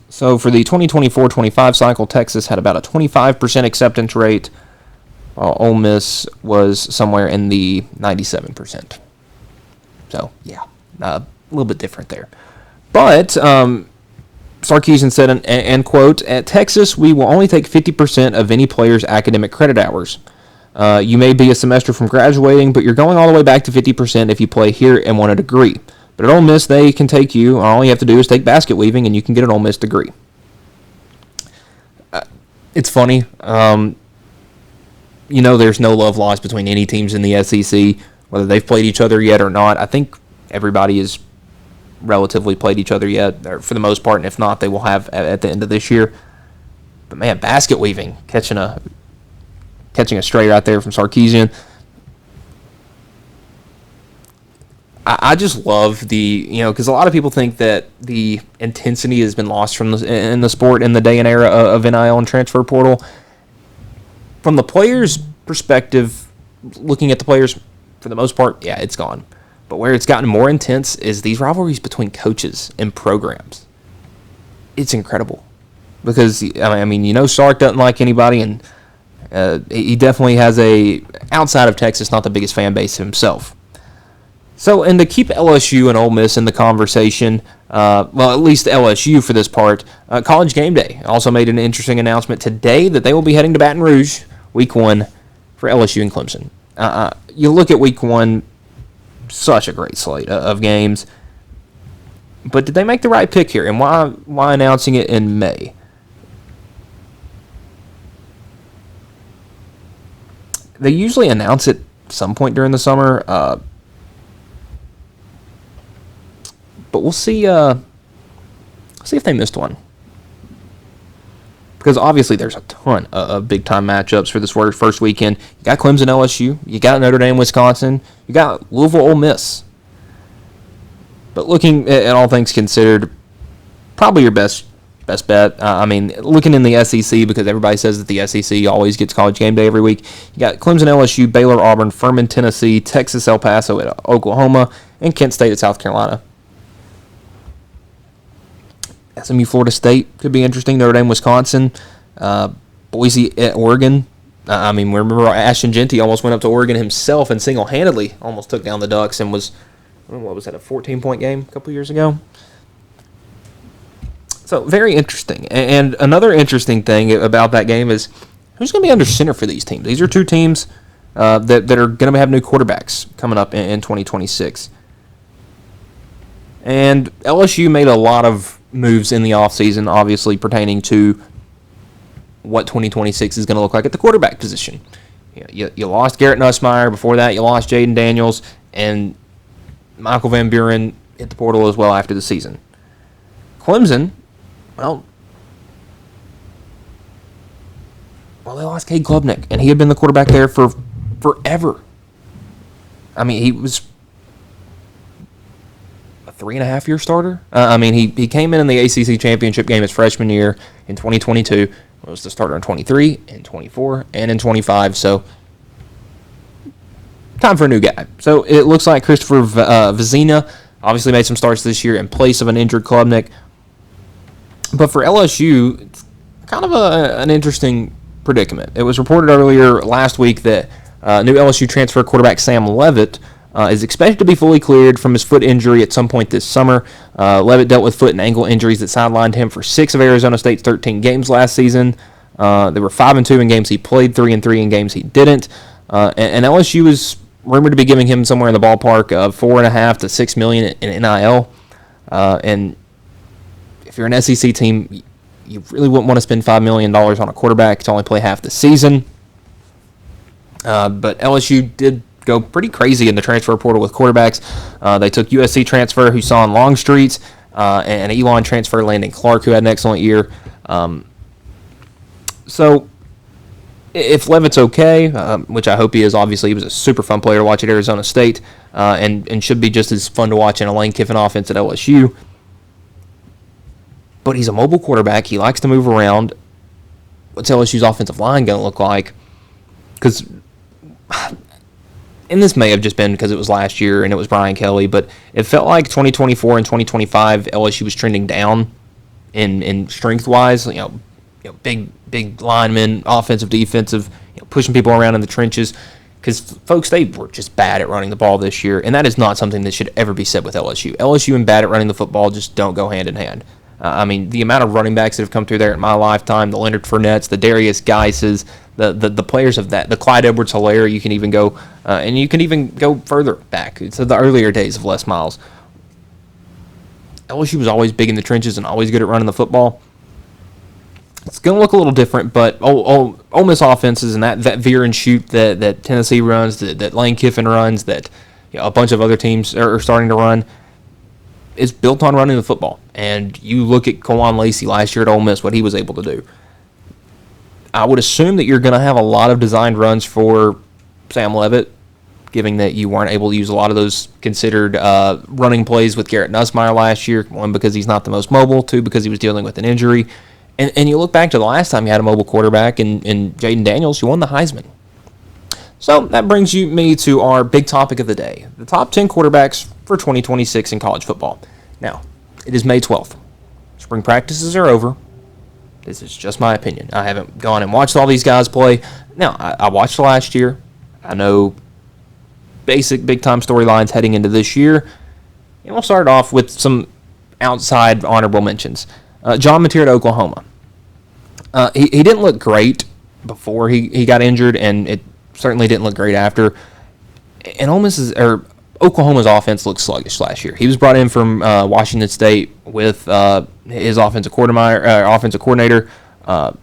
S9: So for the 2024-25 cycle, Texas had about a 25% acceptance rate, while Ole Miss was somewhere in the 97%. So, yeah, a little bit different there. But Sarkisian said, and quote, "At Texas, we will only take 50% of any player's academic credit hours. You may be a semester from graduating, but you're going all the way back to 50% if you play here and want a degree. But at Ole Miss, they can take you. All you have to do is take basket weaving, and you can get an Ole Miss degree." It's funny. There's no love lost between any teams in the SEC, whether they've played each other yet or not. I think everybody has relatively played each other yet, or for the most part, and if not, they will have at the end of this year. But man, basket weaving, catching a straight out there from Sarkisian. I just love because a lot of people think that the intensity has been lost in the sport in the day and era of NIL and transfer portal. From the players' perspective, looking at the players, for the most part, yeah, it's gone. But where it's gotten more intense is these rivalries between coaches and programs. It's incredible. Because, Sark doesn't like anybody, and he definitely has outside of Texas, not the biggest fan base himself. So, and to keep LSU and Ole Miss in the conversation, at least LSU for this part, College Game Day also made an interesting announcement today that they will be heading to Baton Rouge, Week 1, for LSU and Clemson. You look at Week 1, such a great slate of games. But did they make the right pick here? And why announcing it in May? They usually announce it some point during the summer. But we'll see if they missed one. Because obviously there's a ton of big-time matchups for this first weekend. You got Clemson, LSU. You got Notre Dame, Wisconsin. You got Louisville, Ole Miss. But looking at all things considered, probably your best bet. Looking in the SEC, because everybody says that the SEC always gets College Game Day every week. You got Clemson, LSU, Baylor, Auburn, Furman, Tennessee, Texas, El Paso at Oklahoma, and Kent State at South Carolina. SMU, Florida State could be interesting. Notre Dame, Wisconsin. Boise at Oregon. Remember Ashton Genty almost went up to Oregon himself and single-handedly almost took down the Ducks and was, a 14-point game a couple years ago? So, very interesting. And another interesting thing about that game is who's going to be under center for these teams? These are two teams that are going to have new quarterbacks coming up in 2026. And LSU made a lot of moves in the offseason, obviously pertaining to what 2026 is going to look like at the quarterback position. You lost Garrett Nussmeier. Before that, you lost Jaden Daniels, and Michael Van Buren hit the portal as well after the season. Clemson, they lost Cade Klubnik, and he had been the quarterback there for forever. He was 3.5-year starter. He came in the ACC championship game his freshman year in 2022. Was the starter in 23, in 24, and in 25. So, time for a new guy. So, it looks like Christopher Vizina obviously made some starts this year in place of an injured Klubnik. But for LSU, it's kind of an interesting predicament. It was reported earlier last week that new LSU transfer quarterback Sam Leavitt is expected to be fully cleared from his foot injury at some point this summer. Leavitt dealt with foot and ankle injuries that sidelined him for 6 of Arizona State's 13 games last season. They were 5-2 in games he played, 3-3 in games he didn't. And LSU is rumored to be giving him somewhere in the ballpark of $4.5 to $6 million in NIL. And if you're an SEC team, you really wouldn't want to spend $5 million on a quarterback to only play half the season. But LSU did go pretty crazy in the transfer portal with quarterbacks. They took USC transfer Husan Longstreet and Elon transfer Landon Clark, who had an excellent year. So if Leavitt's okay, which I hope he is, obviously he was a super fun player to watch at Arizona State and should be just as fun to watch in a Lane Kiffin offense at LSU. But he's a mobile quarterback. He likes to move around. What's LSU's offensive line going to look like? Because... And this may have just been because it was last year and it was Brian Kelly, but it felt like 2024 and 2025 LSU was trending down in strength-wise. Big linemen, offensive, defensive, pushing people around in the trenches. Because, folks, they were just bad at running the ball this year, and that is not something that should ever be said with LSU. LSU and bad at running the football just don't go hand in hand. The amount of running backs that have come through there in my lifetime, the Leonard Fournettes, the Darius Geises, the players of that, the Clyde Edwards-Helaire, you can even go, and you can even go further back to the earlier days of Les Miles. LSU was always big in the trenches and always good at running the football. It's going to look a little different, but Ole Miss offenses and that veer and shoot that Tennessee runs, that Lane Kiffin runs, that a bunch of other teams are starting to run, is built on running the football. And you look at Kawan Lacey last year at Ole Miss, what he was able to do. I would assume that you're going to have a lot of designed runs for Sam Leavitt, given that you weren't able to use a lot of those considered running plays with Garrett Nussmeier last year. One, because he's not the most mobile. Two, because he was dealing with an injury. And you look back to the last time you had a mobile quarterback in Jaden Daniels, you won the Heisman. So that brings me to our big topic of the day, the top 10 quarterbacks for 2026 in college football. Now, it is May 12th. Spring practices are over. This is just my opinion. I haven't gone and watched all these guys play. Now, I watched last year. I know basic big-time storylines heading into this year. And we'll start off with some outside honorable mentions. John Mateer at Oklahoma. He didn't look great before he got injured, and it certainly didn't look great after. And Oklahoma's offense looked sluggish last year. He was brought in from Washington State with his offensive coordinator.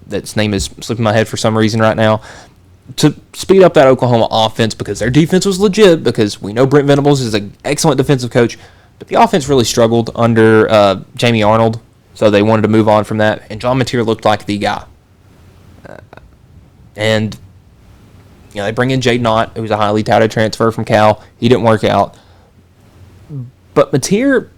S9: That's name is slipping my head for some reason right now, to speed up that Oklahoma offense because their defense was legit, because we know Brent Venables is an excellent defensive coach, but the offense really struggled under Jamie Arnold. So they wanted to move on from that, and John Mateer looked like the guy. And they bring in Jaden Ott, who's a highly touted transfer from Cal. He didn't work out. But Mateer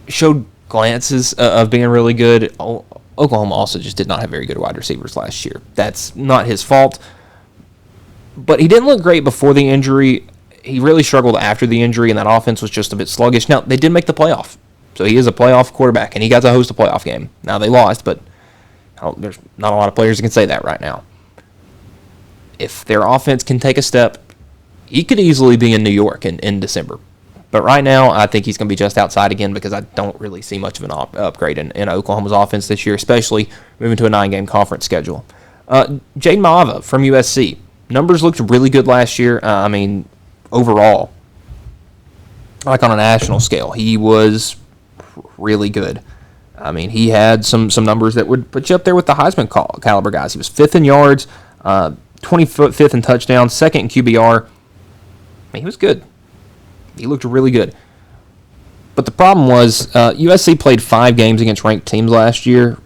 S9: showed glances of being really good. Oklahoma also just did not have very good wide receivers last year. That's not his fault. But he didn't look great before the injury. He really struggled after the injury, and that offense was just a bit sluggish. Now, they did make the playoff. So he is a playoff quarterback, and he got to host a playoff game. Now, they lost, but there's not a lot of players that can say that right now. If their offense can take a step, he could easily be in New York in December. But right now, I think he's going to be just outside again, because I don't really see much of an upgrade in Oklahoma's offense this year, especially moving to a 9-game conference schedule. Jaden Ma'ava from USC. Numbers looked really good last year. Overall, like on a national scale, he was really good. He had some numbers that would put you up there with the Heisman caliber guys. He was 5th in yards, 25th in touchdowns, 2nd in QBR. He was good. He looked really good. But the problem was USC played 5 games against ranked teams last year,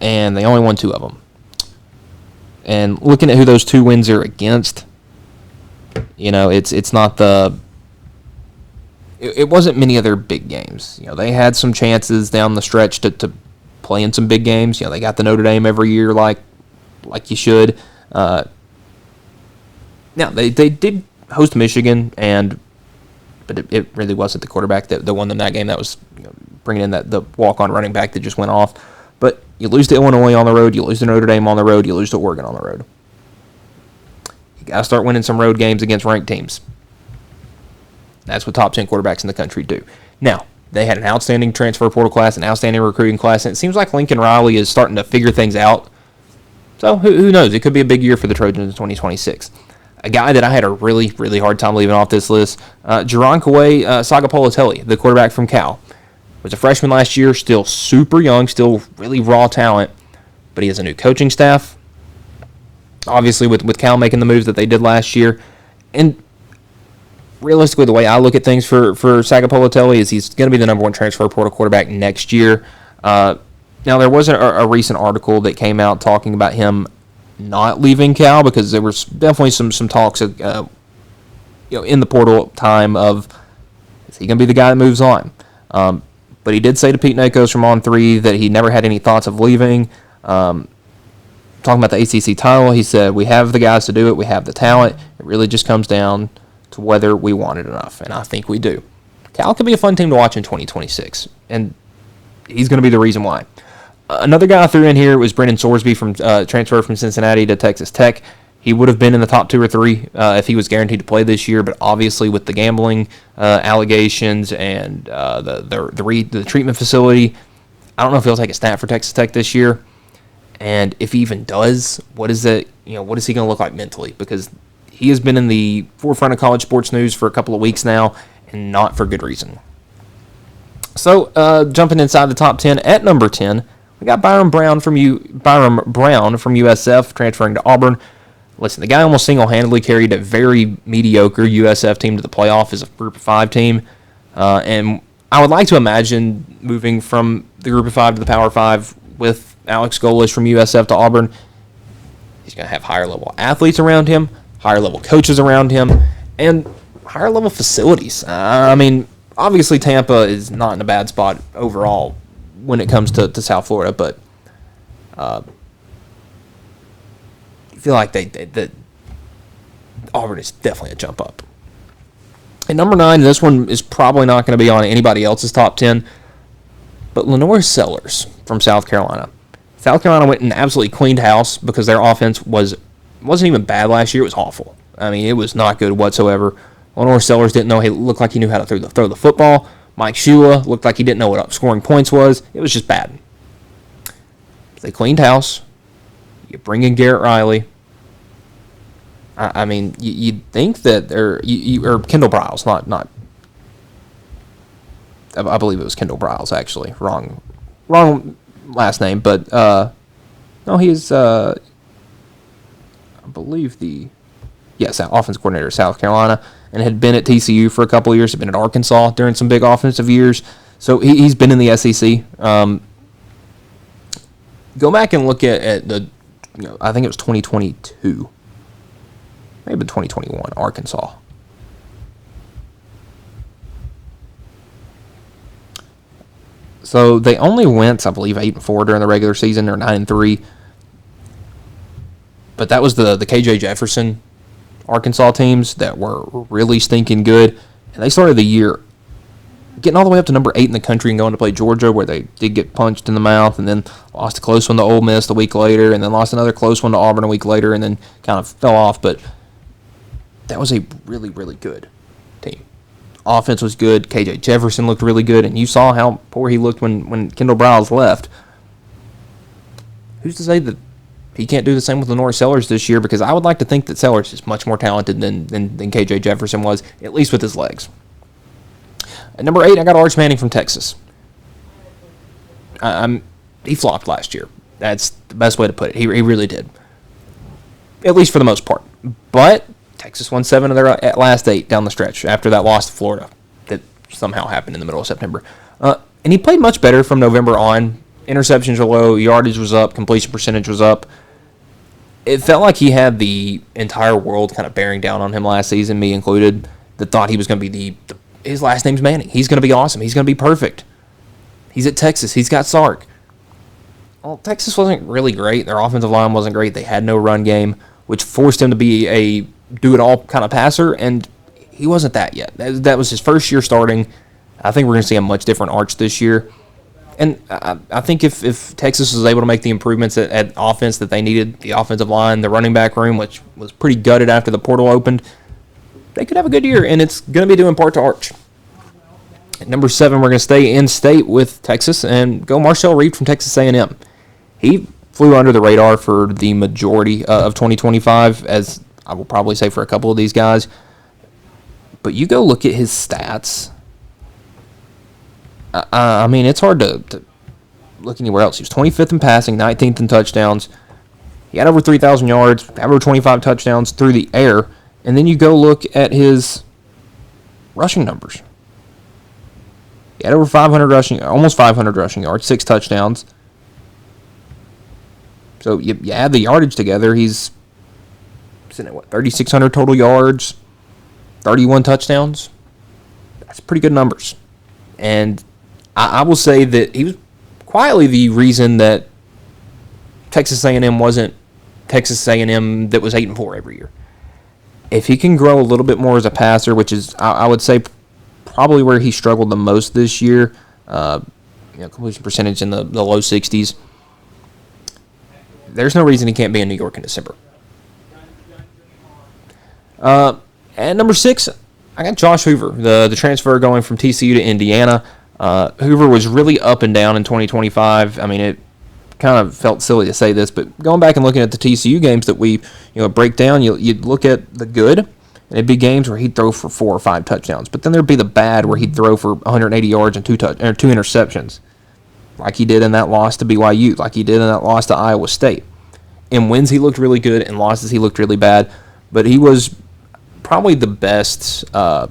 S9: and they only won 2 of them. And looking at who those 2 wins are against, it's not the... It wasn't many of their big games. They had some chances down the stretch to play in some big games. They got the Notre Dame every year like you should. Now, they did host Michigan, but it really wasn't the quarterback that won them that game. That was bringing in the walk-on running back that just went off. But you lose to Illinois on the road, you lose to Notre Dame on the road, you lose to Oregon on the road. You got to start winning some road games against ranked teams. That's what top 10 quarterbacks in the country do. Now, they had an outstanding transfer portal class, an outstanding recruiting class, and it seems like Lincoln Riley is starting to figure things out. So, who knows? It could be a big year for the Trojans in 2026. A guy that I had a really, really hard time leaving off this list, Jaron Sagapolatelli, the quarterback from Cal. Was a freshman last year, still super young, still really raw talent, but he has a new coaching staff. Obviously, with Cal making the moves that they did last year. And realistically, the way I look at things for Sagapolatelli is he's going to be the number 1 transfer portal quarterback next year. Now, there was a recent article that came out talking about him not leaving Cal, because there was definitely some talks of, in the portal time of, is he going to be the guy that moves on? But he did say to Pete Nakos from On3 that he never had any thoughts of leaving. Talking about the ACC title, he said, we have the guys to do it, we have the talent. It really just comes down to whether we want it enough, and I think we do. Cal could be a fun team to watch in 2026, and he's going to be the reason why. Another guy I threw in here was Brendan Sorsby, from transfer from Cincinnati to Texas Tech. he would have been in the top 2 or 3 if he was guaranteed to play this year. But obviously, with the gambling allegations and the treatment facility, I don't know if he'll take a snap for Texas Tech this year. And if he even does, what is it? What is he going to look like mentally? Because he has been in the forefront of college sports news for a couple of weeks now, and not for good reason. So, jumping inside the top 10, at number 10, we got Byron Brown from USF transferring to Auburn. Listen, the guy almost single-handedly carried a very mediocre USF team to the playoff as a Group of 5 team. And I would like to imagine moving from the Group of 5 to the Power 5 with Alex Golesh from USF to Auburn. He's going to have higher-level athletes around him, higher-level coaches around him, and higher-level facilities. Obviously Tampa is not in a bad spot overall when it comes to South Florida, but I feel like that Auburn is definitely a jump up. At number 9, this one is probably not going to be on anybody else's top 10, but Lenore Sellers from South Carolina. South Carolina went and absolutely cleaned house because their offense wasn't even bad last year. It was awful. It was not good whatsoever. Lenore Sellers didn't know. He looked like he knew how to throw the football. Mike Shula looked like he didn't know what scoring points was. It was just bad. They cleaned house. You bring in Garrett Riley. You'd think that or Kendall Briles, not. I believe it was Kendall Briles, actually. Wrong last name, but no, he is. I believe offense coordinator of South Carolina, and had been at TCU for a couple of years. Had been at Arkansas during some big offensive years, so he's been in the SEC. Go back and look at the, I think it was 2022, maybe 2021, Arkansas. So they only went, I believe, 8-4 during the regular season, or 9-3. But that was the KJ Jefferson Arkansas teams that were really stinking good. And they started the year getting all the way up to number 8 in the country and going to play Georgia, where they did get punched in the mouth, and then lost a close one to Ole Miss a week later, and then lost another close one to Auburn a week later, and then kind of fell off. But that was a really, really good team. Offense was good. KJ Jefferson looked really good, and you saw how poor he looked when Kendall Briles left. Who's to say that he can't do the same with Lenore Sellers this year? Because I would like to think that Sellers is much more talented than KJ Jefferson was, at least with his legs. At number 8, I got Arch Manning from Texas. He flopped last year. That's the best way to put it. He really did, at least for the most part. But Texas won 7 of their last 8 down the stretch after that loss to Florida that somehow happened in the middle of September. And he played much better from November on. Interceptions were low, yardage was up, completion percentage was up. It felt like he had the entire world kind of bearing down on him last season, me included, that thought he was going to be his last name's Manning. He's going to be awesome. He's going to be perfect. He's at Texas. He's got Sark. Well, Texas wasn't really great. Their offensive line wasn't great. They had no run game, which forced him to be a do-it-all kind of passer, and he wasn't that yet. That was his first year starting. I think we're going to see a much different Arch this year. And I think if Texas was able to make the improvements at offense that they needed, the offensive line, the running back room, which was pretty gutted after the portal opened, they could have a good year, and it's going to be due in part to Arch. At number 7, we're going to stay in state with Texas and go Marshall Reed from Texas A&M. He flew under the radar for the majority of 2025, as I will probably say for a couple of these guys. But you go look at his stats. It's hard to look anywhere else. He was 25th in passing, 19th in touchdowns. He had over 3,000 yards, had over 25 touchdowns through the air. And then you go look at his rushing numbers. He had over almost 500 rushing yards, 6 touchdowns. So you add the yardage together, he's sitting at 3,600 total yards, 31 touchdowns. That's pretty good numbers. And I will say that he was quietly the reason that Texas A&M wasn't Texas A&M that was 8-4 every year. If he can grow a little bit more as a passer, which is, I would say, probably where he struggled the most this year, completion percentage in the low 60s, there's no reason he can't be in New York in December. At number 6, I got Josh Hoover, the transfer going from TCU to Indiana. Hoover was really up and down in 2025. I mean, it kind of felt silly to say this, but going back and looking at the TCU games that we break down, you'd look at the good, and it'd be games where he'd throw for 4 or 5 touchdowns. But then there'd be the bad where he'd throw for 180 yards and 2 interceptions, like he did in that loss to BYU, like he did in that loss to Iowa State. In wins, he looked really good. In losses, he looked really bad. But he was probably the best, at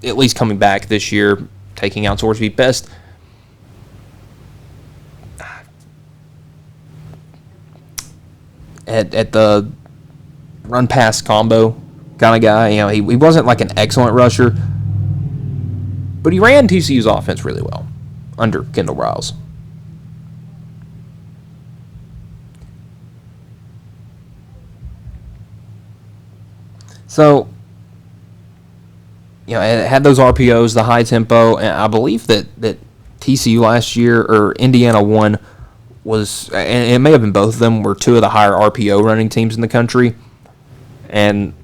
S9: least coming back this year, taking out Sorsby, best at the run-pass combo kind of guy. He wasn't like an excellent rusher, but he ran TCU's offense really well under Kendall Briles. So, it had those RPOs, the high tempo, and I believe that TCU last year, or Indiana won, was, and it may have been both of them, were 2 of the higher RPO running teams in the country. And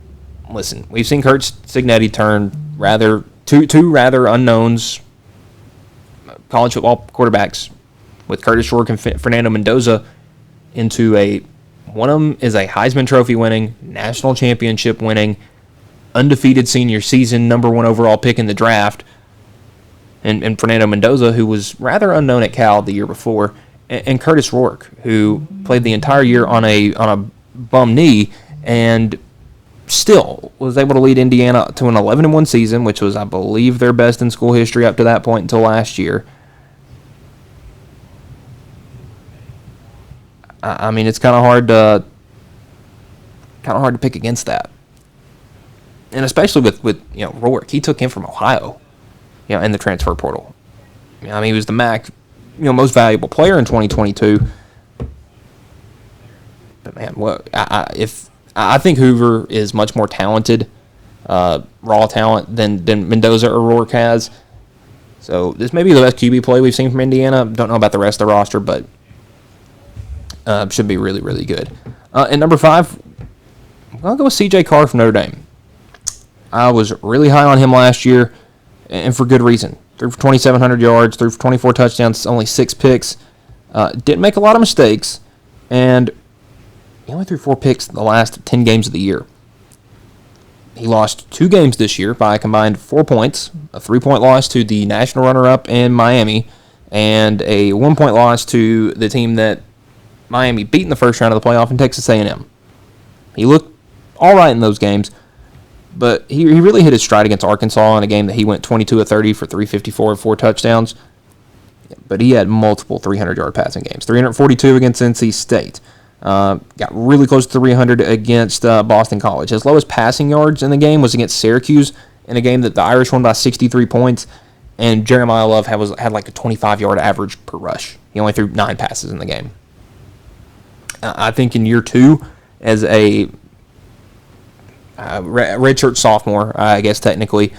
S9: listen, we've seen Kurt Cignetti turn two rather unknowns, college football quarterbacks, with Curtis Rourke and Fernando Mendoza, into one of them is a Heisman Trophy winning, national championship winning, undefeated senior season, number 1 overall pick in the draft, and Fernando Mendoza, who was rather unknown at Cal the year before, and Curtis Rourke, who played the entire year on a bum knee and still was able to lead Indiana to an 11-1 season, which was, I believe, their best in school history up to that point until last year. I mean, it's kind of hard to pick against that, and especially with Rourke. He took him from Ohio, in the transfer portal. I mean, he was the MAC, most valuable player in 2022. But man, I think Hoover is much more talented, raw talent than Mendoza or Rourke has. So this may be the best QB play we've seen from Indiana. Don't know about the rest of the roster, but should be really, really good. At number 5, I'm going to go with C.J. Carr from Notre Dame. I was really high on him last year, and for good reason. Threw for 2,700 yards, threw for 24 touchdowns, only 6 picks. Didn't make a lot of mistakes, and he only threw 4 picks in the last 10 games of the year. He lost 2 games this year by a combined 4 points, a 3-point loss to the national runner-up in Miami, and a 1-point loss to the team that Miami beat in the first round of the playoff in Texas A&M. He looked all right in those games, but he really hit his stride against Arkansas in a game that he went 22 of 30 for 354 and 4 touchdowns. But he had multiple 300-yard passing games. 342 against NC State. Got really close to 300 against Boston College. His lowest passing yards in the game was against Syracuse in a game that the Irish won by 63 points. And Jeremiah Love had like a 25-yard average per rush. He only threw 9 passes in the game. I think in year 2, as a redshirt sophomore, I guess technically,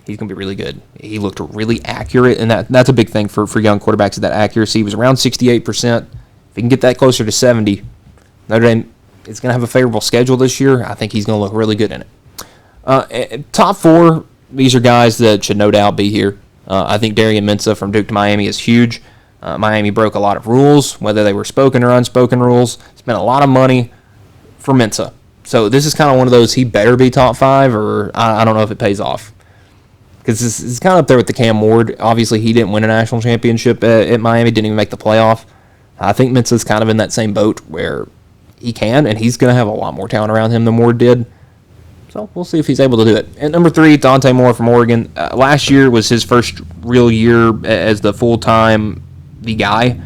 S9: he's going to be really good. He looked really accurate, and that's a big thing for young quarterbacks, is that accuracy. He was around 68%. If he can get that closer to 70, Notre Dame is going to have a favorable schedule this year. I think he's going to look really good in it. Top 4, these are guys that should no doubt be here. I think Darian Mensah from Duke to Miami is huge. Miami broke a lot of rules, whether they were spoken or unspoken rules. Spent a lot of money for Mensah. So this is kind of one of those, he better be top 5, or I don't know if it pays off. Because this is kind of up there with the Cam Ward. Obviously, he didn't win a national championship at Miami, didn't even make the playoff. I think Mensah's kind of in that same boat where he can, and he's going to have a lot more talent around him than Ward did. So we'll see if he's able to do it. At number 3, Dante Moore from Oregon. Last year was his first real year as the full-time guy.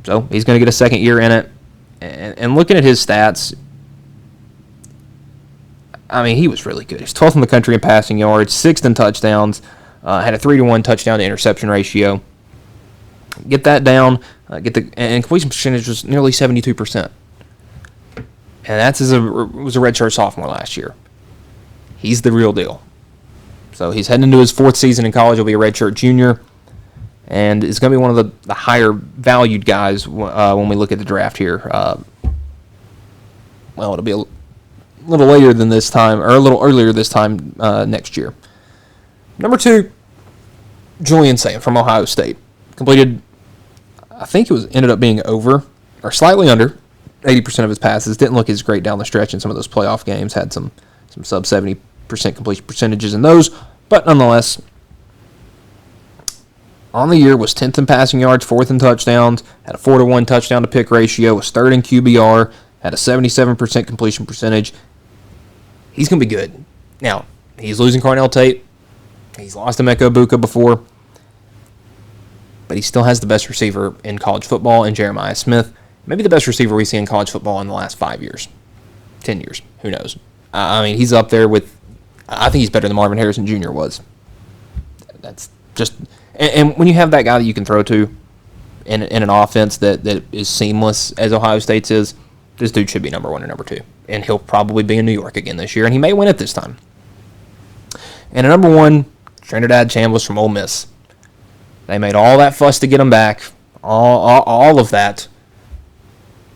S9: So he's going to get a second year in it. And looking at his stats, I mean, he was really good. He's 12th in the country in passing yards, 6th in touchdowns, had a 3-to-1 touchdown to interception ratio. Get that down. And completion percentage was nearly 72%. And that's was a redshirt sophomore last year. He's the real deal. So he's heading into his 4th season in college. He'll be a redshirt junior. And it's going to be one of the higher valued guys when we look at the draft here. It'll be little later than this time, or a little earlier this time next year. Number 2, Julian Sayin from Ohio State. Completed, I think ended up being over, or slightly under, 80% of his passes. Didn't look as great down the stretch in some of those playoff games. Had some sub 70% completion percentages in those, but nonetheless, on the year was 10th in passing yards, 4th in touchdowns, had a 4-to-1 touchdown to pick ratio, was 3rd in QBR, had a 77% completion percentage. He's going to be good. Now, he's losing Cornell Tate. He's lost Emeka Ibuka before. But he still has the best receiver in college football in Jeremiah Smith. Maybe the best receiver we see in college football in the last 5 years. 10 years. Who knows? I mean, he's up there with... I think he's better than Marvin Harrison Jr. was. That's just... And when you have that guy that you can throw to in an offense that is seamless as Ohio State's is, this dude should be number 1 or number 2. And he'll probably be in New York again this year, and he may win it this time. And at number 1, Trinidad Chambliss from Ole Miss. They made all that fuss to get him back, all of that.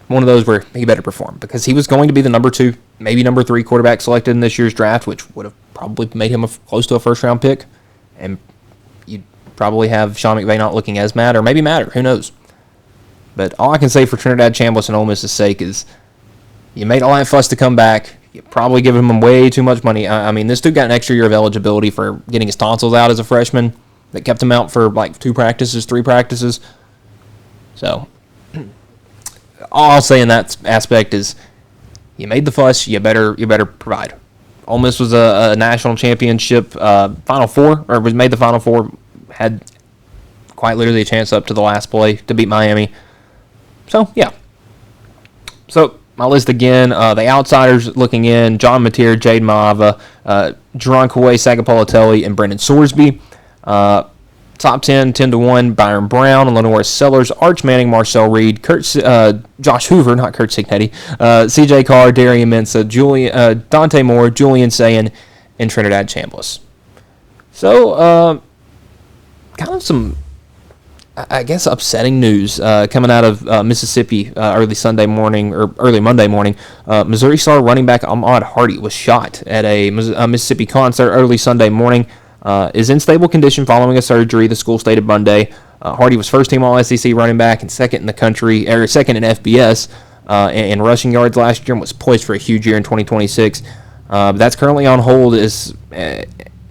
S9: One of those where he better perform, because he was going to be the number 2, maybe number 3 quarterback selected in this year's draft, which would have probably made him close to a first-round pick. And you'd probably have Sean McVay not looking as mad, or maybe madder, who knows. But all I can say for Trinidad Chambliss and Ole Miss's sake is you made all that fuss to come back. You probably giving him way too much money. I mean, this dude got an extra year of eligibility for getting his tonsils out as a freshman. That kept him out for like 2 practices, 3 practices. So, all I'll say in that aspect is you made the fuss, you better provide. Ole Miss was a national championship Final Four, or was made the Final Four, had quite literally a chance up to the last play to beat Miami. So, yeah. So, my list again, the outsiders looking in, John Mateer, Jade Maava, Jerron Kawhi, Sagapolatelli, and Brendan Sorsby. Top 10, 10-1, Byron Brown, Lenore Sellers, Arch Manning, Marcel Reed, Josh Hoover, not Kurt Signetti, C.J. Carr, Darian Mensah, Dante Moore, Julian Sayin, and Trinidad Chambliss. So, kind of some, I guess, upsetting news coming out of Mississippi early Monday morning. Missouri star running back Ahmad Hardy was shot at a Mississippi concert early Sunday morning. Is in stable condition following a surgery, the school stated Monday. Hardy was first-team All-SEC running back and second in the country, or second in FBS in rushing yards last year, and was poised for a huge year in 2026. That's currently on hold, as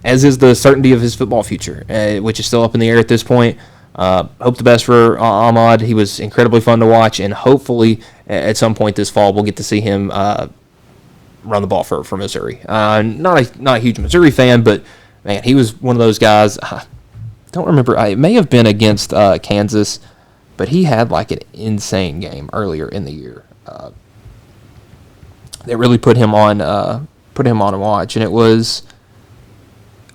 S9: is the certainty of his football future, which is still up in the air at this point. Hope the best for Ahmad. He was incredibly fun to watch, and hopefully at some point this fall we'll get to see him run the ball for Missouri. Not a huge Missouri fan, but man, he was one of those guys. I don't remember. It may have been against Kansas, but he had like an insane game earlier in the year. That really put him on a watch, and it was.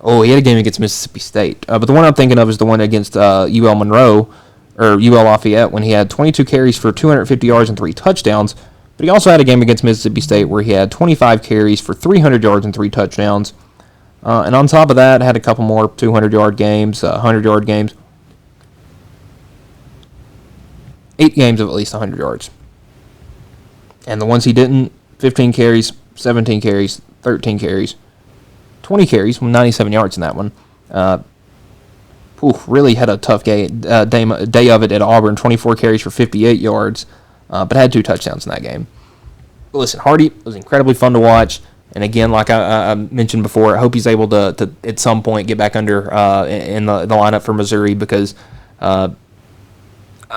S9: Oh, he had a game against Mississippi State. But the one I'm thinking of is the one against UL Monroe, or UL Lafayette, when he had 22 carries for 250 yards and 3 touchdowns. But he also had a game against Mississippi State where he had 25 carries for 300 yards and 3 touchdowns. And on top of that, had a couple more 200-yard games, 100-yard games. 8 games of at least 100 yards. And the ones he didn't, 15 carries, 17 carries, 13 carries, 20 carries, 97 yards in that one. Really had a tough day of it at Auburn, 24 carries for 58 yards, but had 2 touchdowns in that game. But listen, Hardy was incredibly fun to watch. And again, like I mentioned before, I hope he's able to at some point get back under in the lineup for Missouri, because,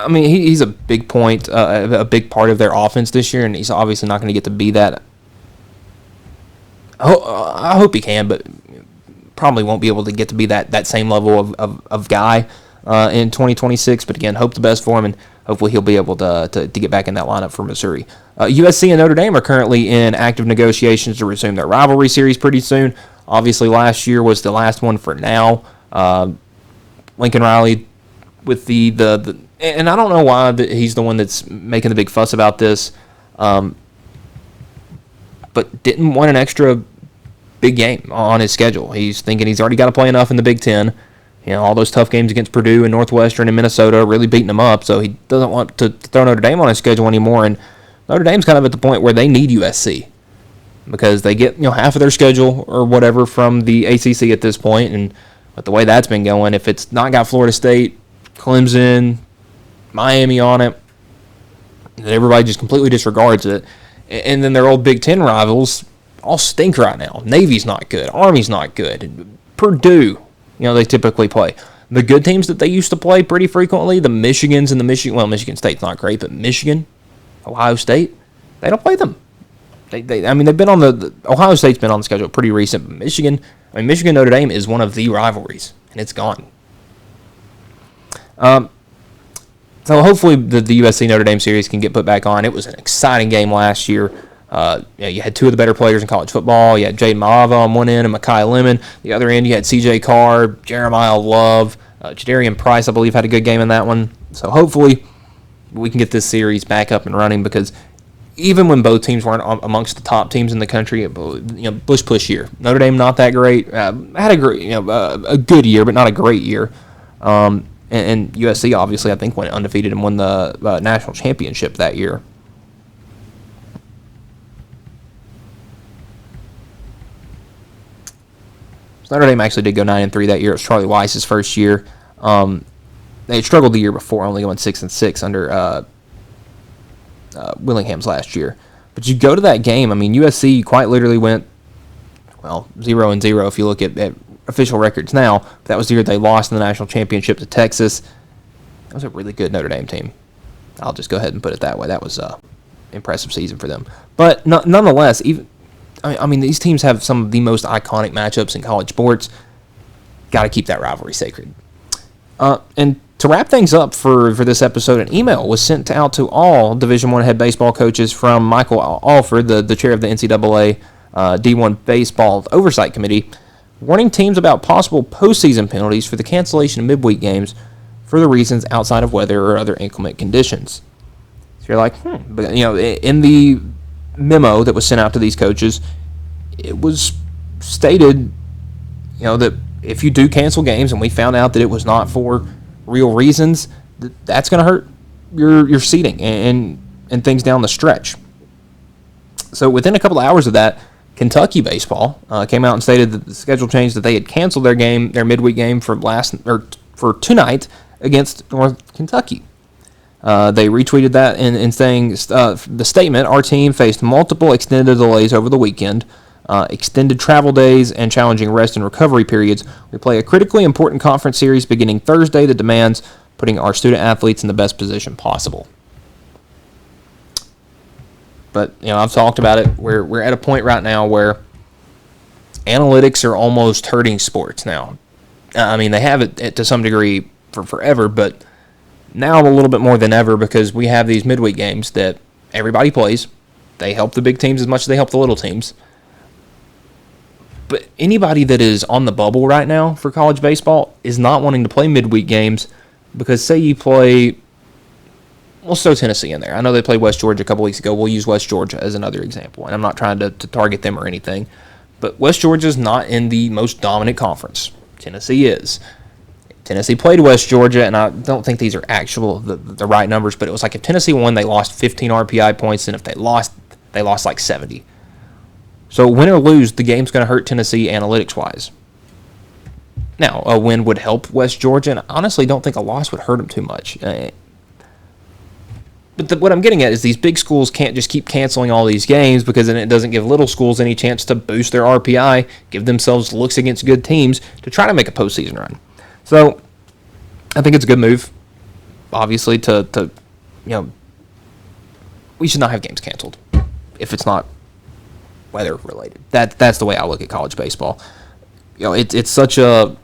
S9: he's a big point, a big part of their offense this year, and he's obviously not going to get to be that. I hope he can, but probably won't be able to get to be that same level of guy in 2026. But again, hope the best for him, and hopefully he'll be able to get back in that lineup for Missouri. USC and Notre Dame are currently in active negotiations to resume their rivalry series pretty soon. Obviously, last year was the last one for now. Lincoln Riley with the and I don't know why he's the one that's making the big fuss about this, but didn't want an extra big game on his schedule. He's thinking he's already got to play enough in the Big Ten. All those tough games against Purdue and Northwestern and Minnesota really beating him up, so he doesn't want to throw Notre Dame on his schedule anymore. And Notre Dame's kind of at the point where they need USC. because they get half of their schedule or whatever from the ACC at this point, and with the way that's been going, if it's not got Florida State, Clemson, Miami on it, then everybody just completely disregards it. And then their old Big Ten rivals all stink right now. Navy's not good. Army's not good. Purdue, they typically play. The good teams that they used to play pretty frequently, the Michigans and Michigan State's not great, but Michigan, Ohio State, they don't play them. They've been on the Ohio State's been on the schedule pretty recent, but Michigan Notre Dame is one of the rivalries, and it's gone. So hopefully the USC Notre Dame series can get put back on. It was an exciting game last year. You had two of the better players in college football. You had Jaden Maava on one end and Mekhi Lemon. The other end, you had C.J. Carr, Jeremiah Love, Jadarian Price, I believe, had a good game in that one. So hopefully we can get this series back up and running, because even when both teams weren't amongst the top teams in the country, Bush push year. Notre Dame not that great. Had a great, a good year, but not a great year. And USC obviously, I think, went undefeated and won the national championship that year. So Notre Dame actually did go 9-3 that year. It was Charlie Weiss's first year. They had struggled the year before, only going 6-6 under Willingham's last year. But you go to that game, USC quite literally went, 0-0 if you look at official records now. But that was the year they lost in the national championship to Texas. That was a really good Notre Dame team. I'll just go ahead and put it that way. That was an impressive season for them. But nonetheless, these teams have some of the most iconic matchups in college sports. Got to keep that rivalry sacred. And to wrap things up for this episode, an email was sent out to all Division I head baseball coaches from Michael Alford, the chair of the NCAA D1 Baseball Oversight Committee, warning teams about possible postseason penalties for the cancellation of midweek games for the reasons outside of weather or other inclement conditions. So you're like, But, in the memo that was sent out to these coaches, it was stated, that if you do cancel games, and we found out that it was not for real reasons, that's going to hurt your seeding and things down the stretch. So within a couple of hours of that, Kentucky baseball came out and stated that the schedule change that they had canceled their midweek game for tonight against North Kentucky. They retweeted that in saying the statement, "Our team faced multiple extended delays over the weekend, extended travel days, and challenging rest and recovery periods. We play a critically important conference series beginning Thursday that demands putting our student athletes in the best position possible." But, I've talked about it. We're at a point right now where analytics are almost hurting sports now. They have it to some degree for forever, but now a little bit more than ever, because we have these midweek games that everybody plays. They help the big teams as much as they help the little teams. But anybody that is on the bubble right now for college baseball is not wanting to play midweek games, because say you play, we'll throw Tennessee in there. I know they played West Georgia a couple weeks ago. We'll use West Georgia as another example, and I'm not trying to target them or anything. But West Georgia is not in the most dominant conference. Tennessee is. Tennessee played West Georgia, and I don't think these are the right numbers, but it was like if Tennessee won, they lost 15 RPI points, and if they lost like 70. So win or lose, the game's going to hurt Tennessee analytics-wise. Now, a win would help West Georgia, and I honestly don't think a loss would hurt them too much. But what I'm getting at is these big schools can't just keep canceling all these games, because then it doesn't give little schools any chance to boost their RPI, give themselves looks against good teams to try to make a postseason run. So I think it's a good move, obviously, to we should not have games canceled if it's not weather related. That's the way I look at college baseball. It's such a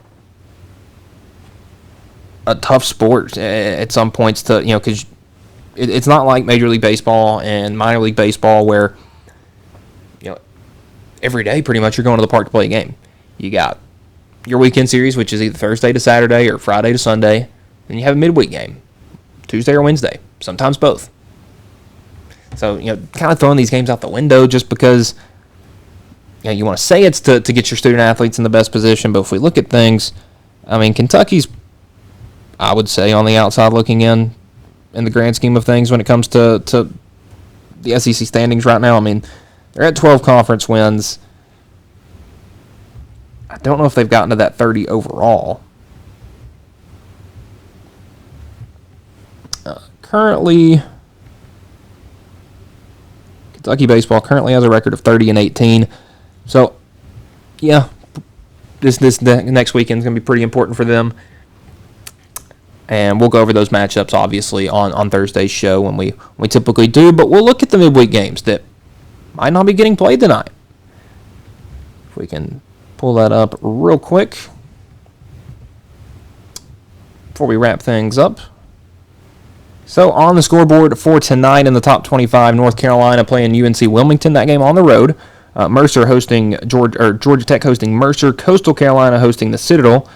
S9: tough sport at some points to, because it's not like Major League Baseball and minor league baseball where, every day pretty much you're going to the park to play a game. You got your weekend series, which is either Thursday to Saturday or Friday to Sunday. Then you have a midweek game, Tuesday or Wednesday, sometimes both. So, kind of throwing these games out the window just because, you want to say it's to get your student athletes in the best position, but if we look at things, Kentucky's, I would say, on the outside looking in the grand scheme of things when it comes to the SEC standings right now. They're They're at 12 conference wins. I don't know if they've gotten to that 30 overall. Currently, Kentucky baseball currently has a record of 30-18. So, yeah, this next weekend is going to be pretty important for them. And we'll go over those matchups, obviously, on Thursday's show when we typically do. But we'll look at the midweek games that might not be getting played tonight. If we can pull that up real quick before we wrap things up. So on the scoreboard for tonight in the top 25, North Carolina playing UNC Wilmington. That game on the road. Mercer hosting Georgia Tech hosting Mercer. Coastal Carolina hosting the Citadel.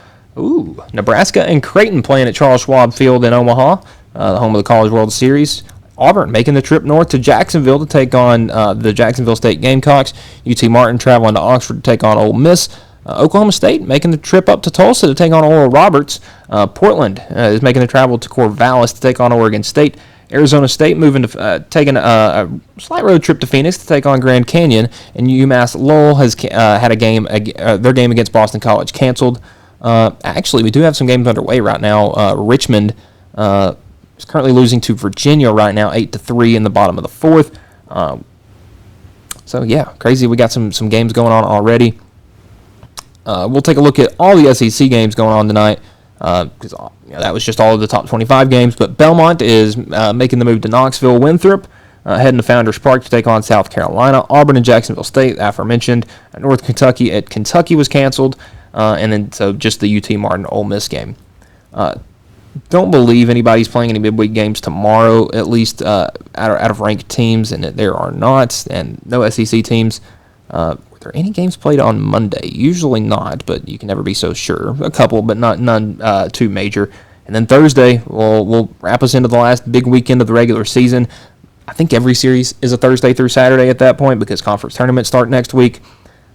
S9: Nebraska and Creighton playing at Charles Schwab Field in Omaha, the home of the College World Series. Auburn making the trip north to Jacksonville to take on the Jacksonville State Gamecocks. UT Martin traveling to Oxford to take on Ole Miss. Oklahoma State making the trip up to Tulsa to take on Oral Roberts. Portland is making the travel to Corvallis to take on Oregon State. Arizona State moving to taking a slight road trip to Phoenix to take on Grand Canyon. And UMass Lowell has had a game, their game against Boston College canceled. Actually, we do have some games underway right now. Richmond is currently losing to Virginia right now, 8-3 in the bottom of the fourth. So yeah, crazy. We got some games going on already. We'll take a look at all the SEC games going on tonight because that was just all of the top 25 games. But Belmont is making the move to Knoxville. Winthrop heading to Founders Park to take on South Carolina. Auburn and Jacksonville State, aforementioned. North Kentucky at Kentucky was canceled. And then so just the UT Martin Ole Miss game. Don't believe anybody's playing any midweek games tomorrow, at least out of ranked teams, and there are not, and no SEC teams. Were there any games played on Monday? Usually not, but you can never be so sure. A couple, but none too major. And then Thursday, we'll wrap us into the last big weekend of the regular season. I think every series is a Thursday through Saturday at that point because conference tournaments start next week.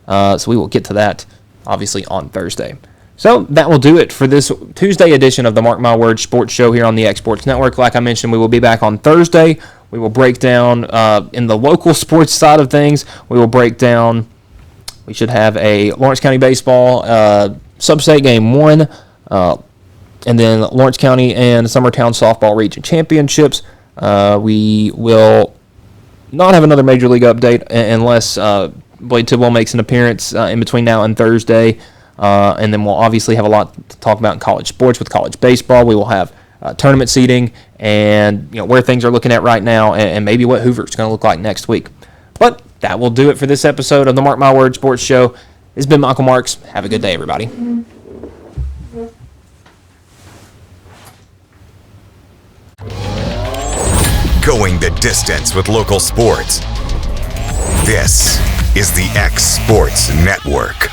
S9: So we will get to that, obviously, on Thursday. So that will do it for this Tuesday edition of the Mark My Words Sports Show here on the X Sports Network. Like I mentioned, we will be back on Thursday. We will break down, in the local sports side of things, we will break down, we should have a Lawrence County Baseball Sub-State Game 1, and then Lawrence County and Summertown Softball Region Championships. We will not have another Major League update unless Blade Tidwell makes an appearance in between now and Thursday. And then we'll obviously have a lot to talk about in college sports with college baseball. We will have tournament seeding and where things are looking at right now and maybe what Hoover's going to look like next week. But that will do it for this episode of the Mark My Words Sports Show. It's been Michael Marks. Have a good day, everybody.
S1: Going the distance with local sports. This is the X Sports Network.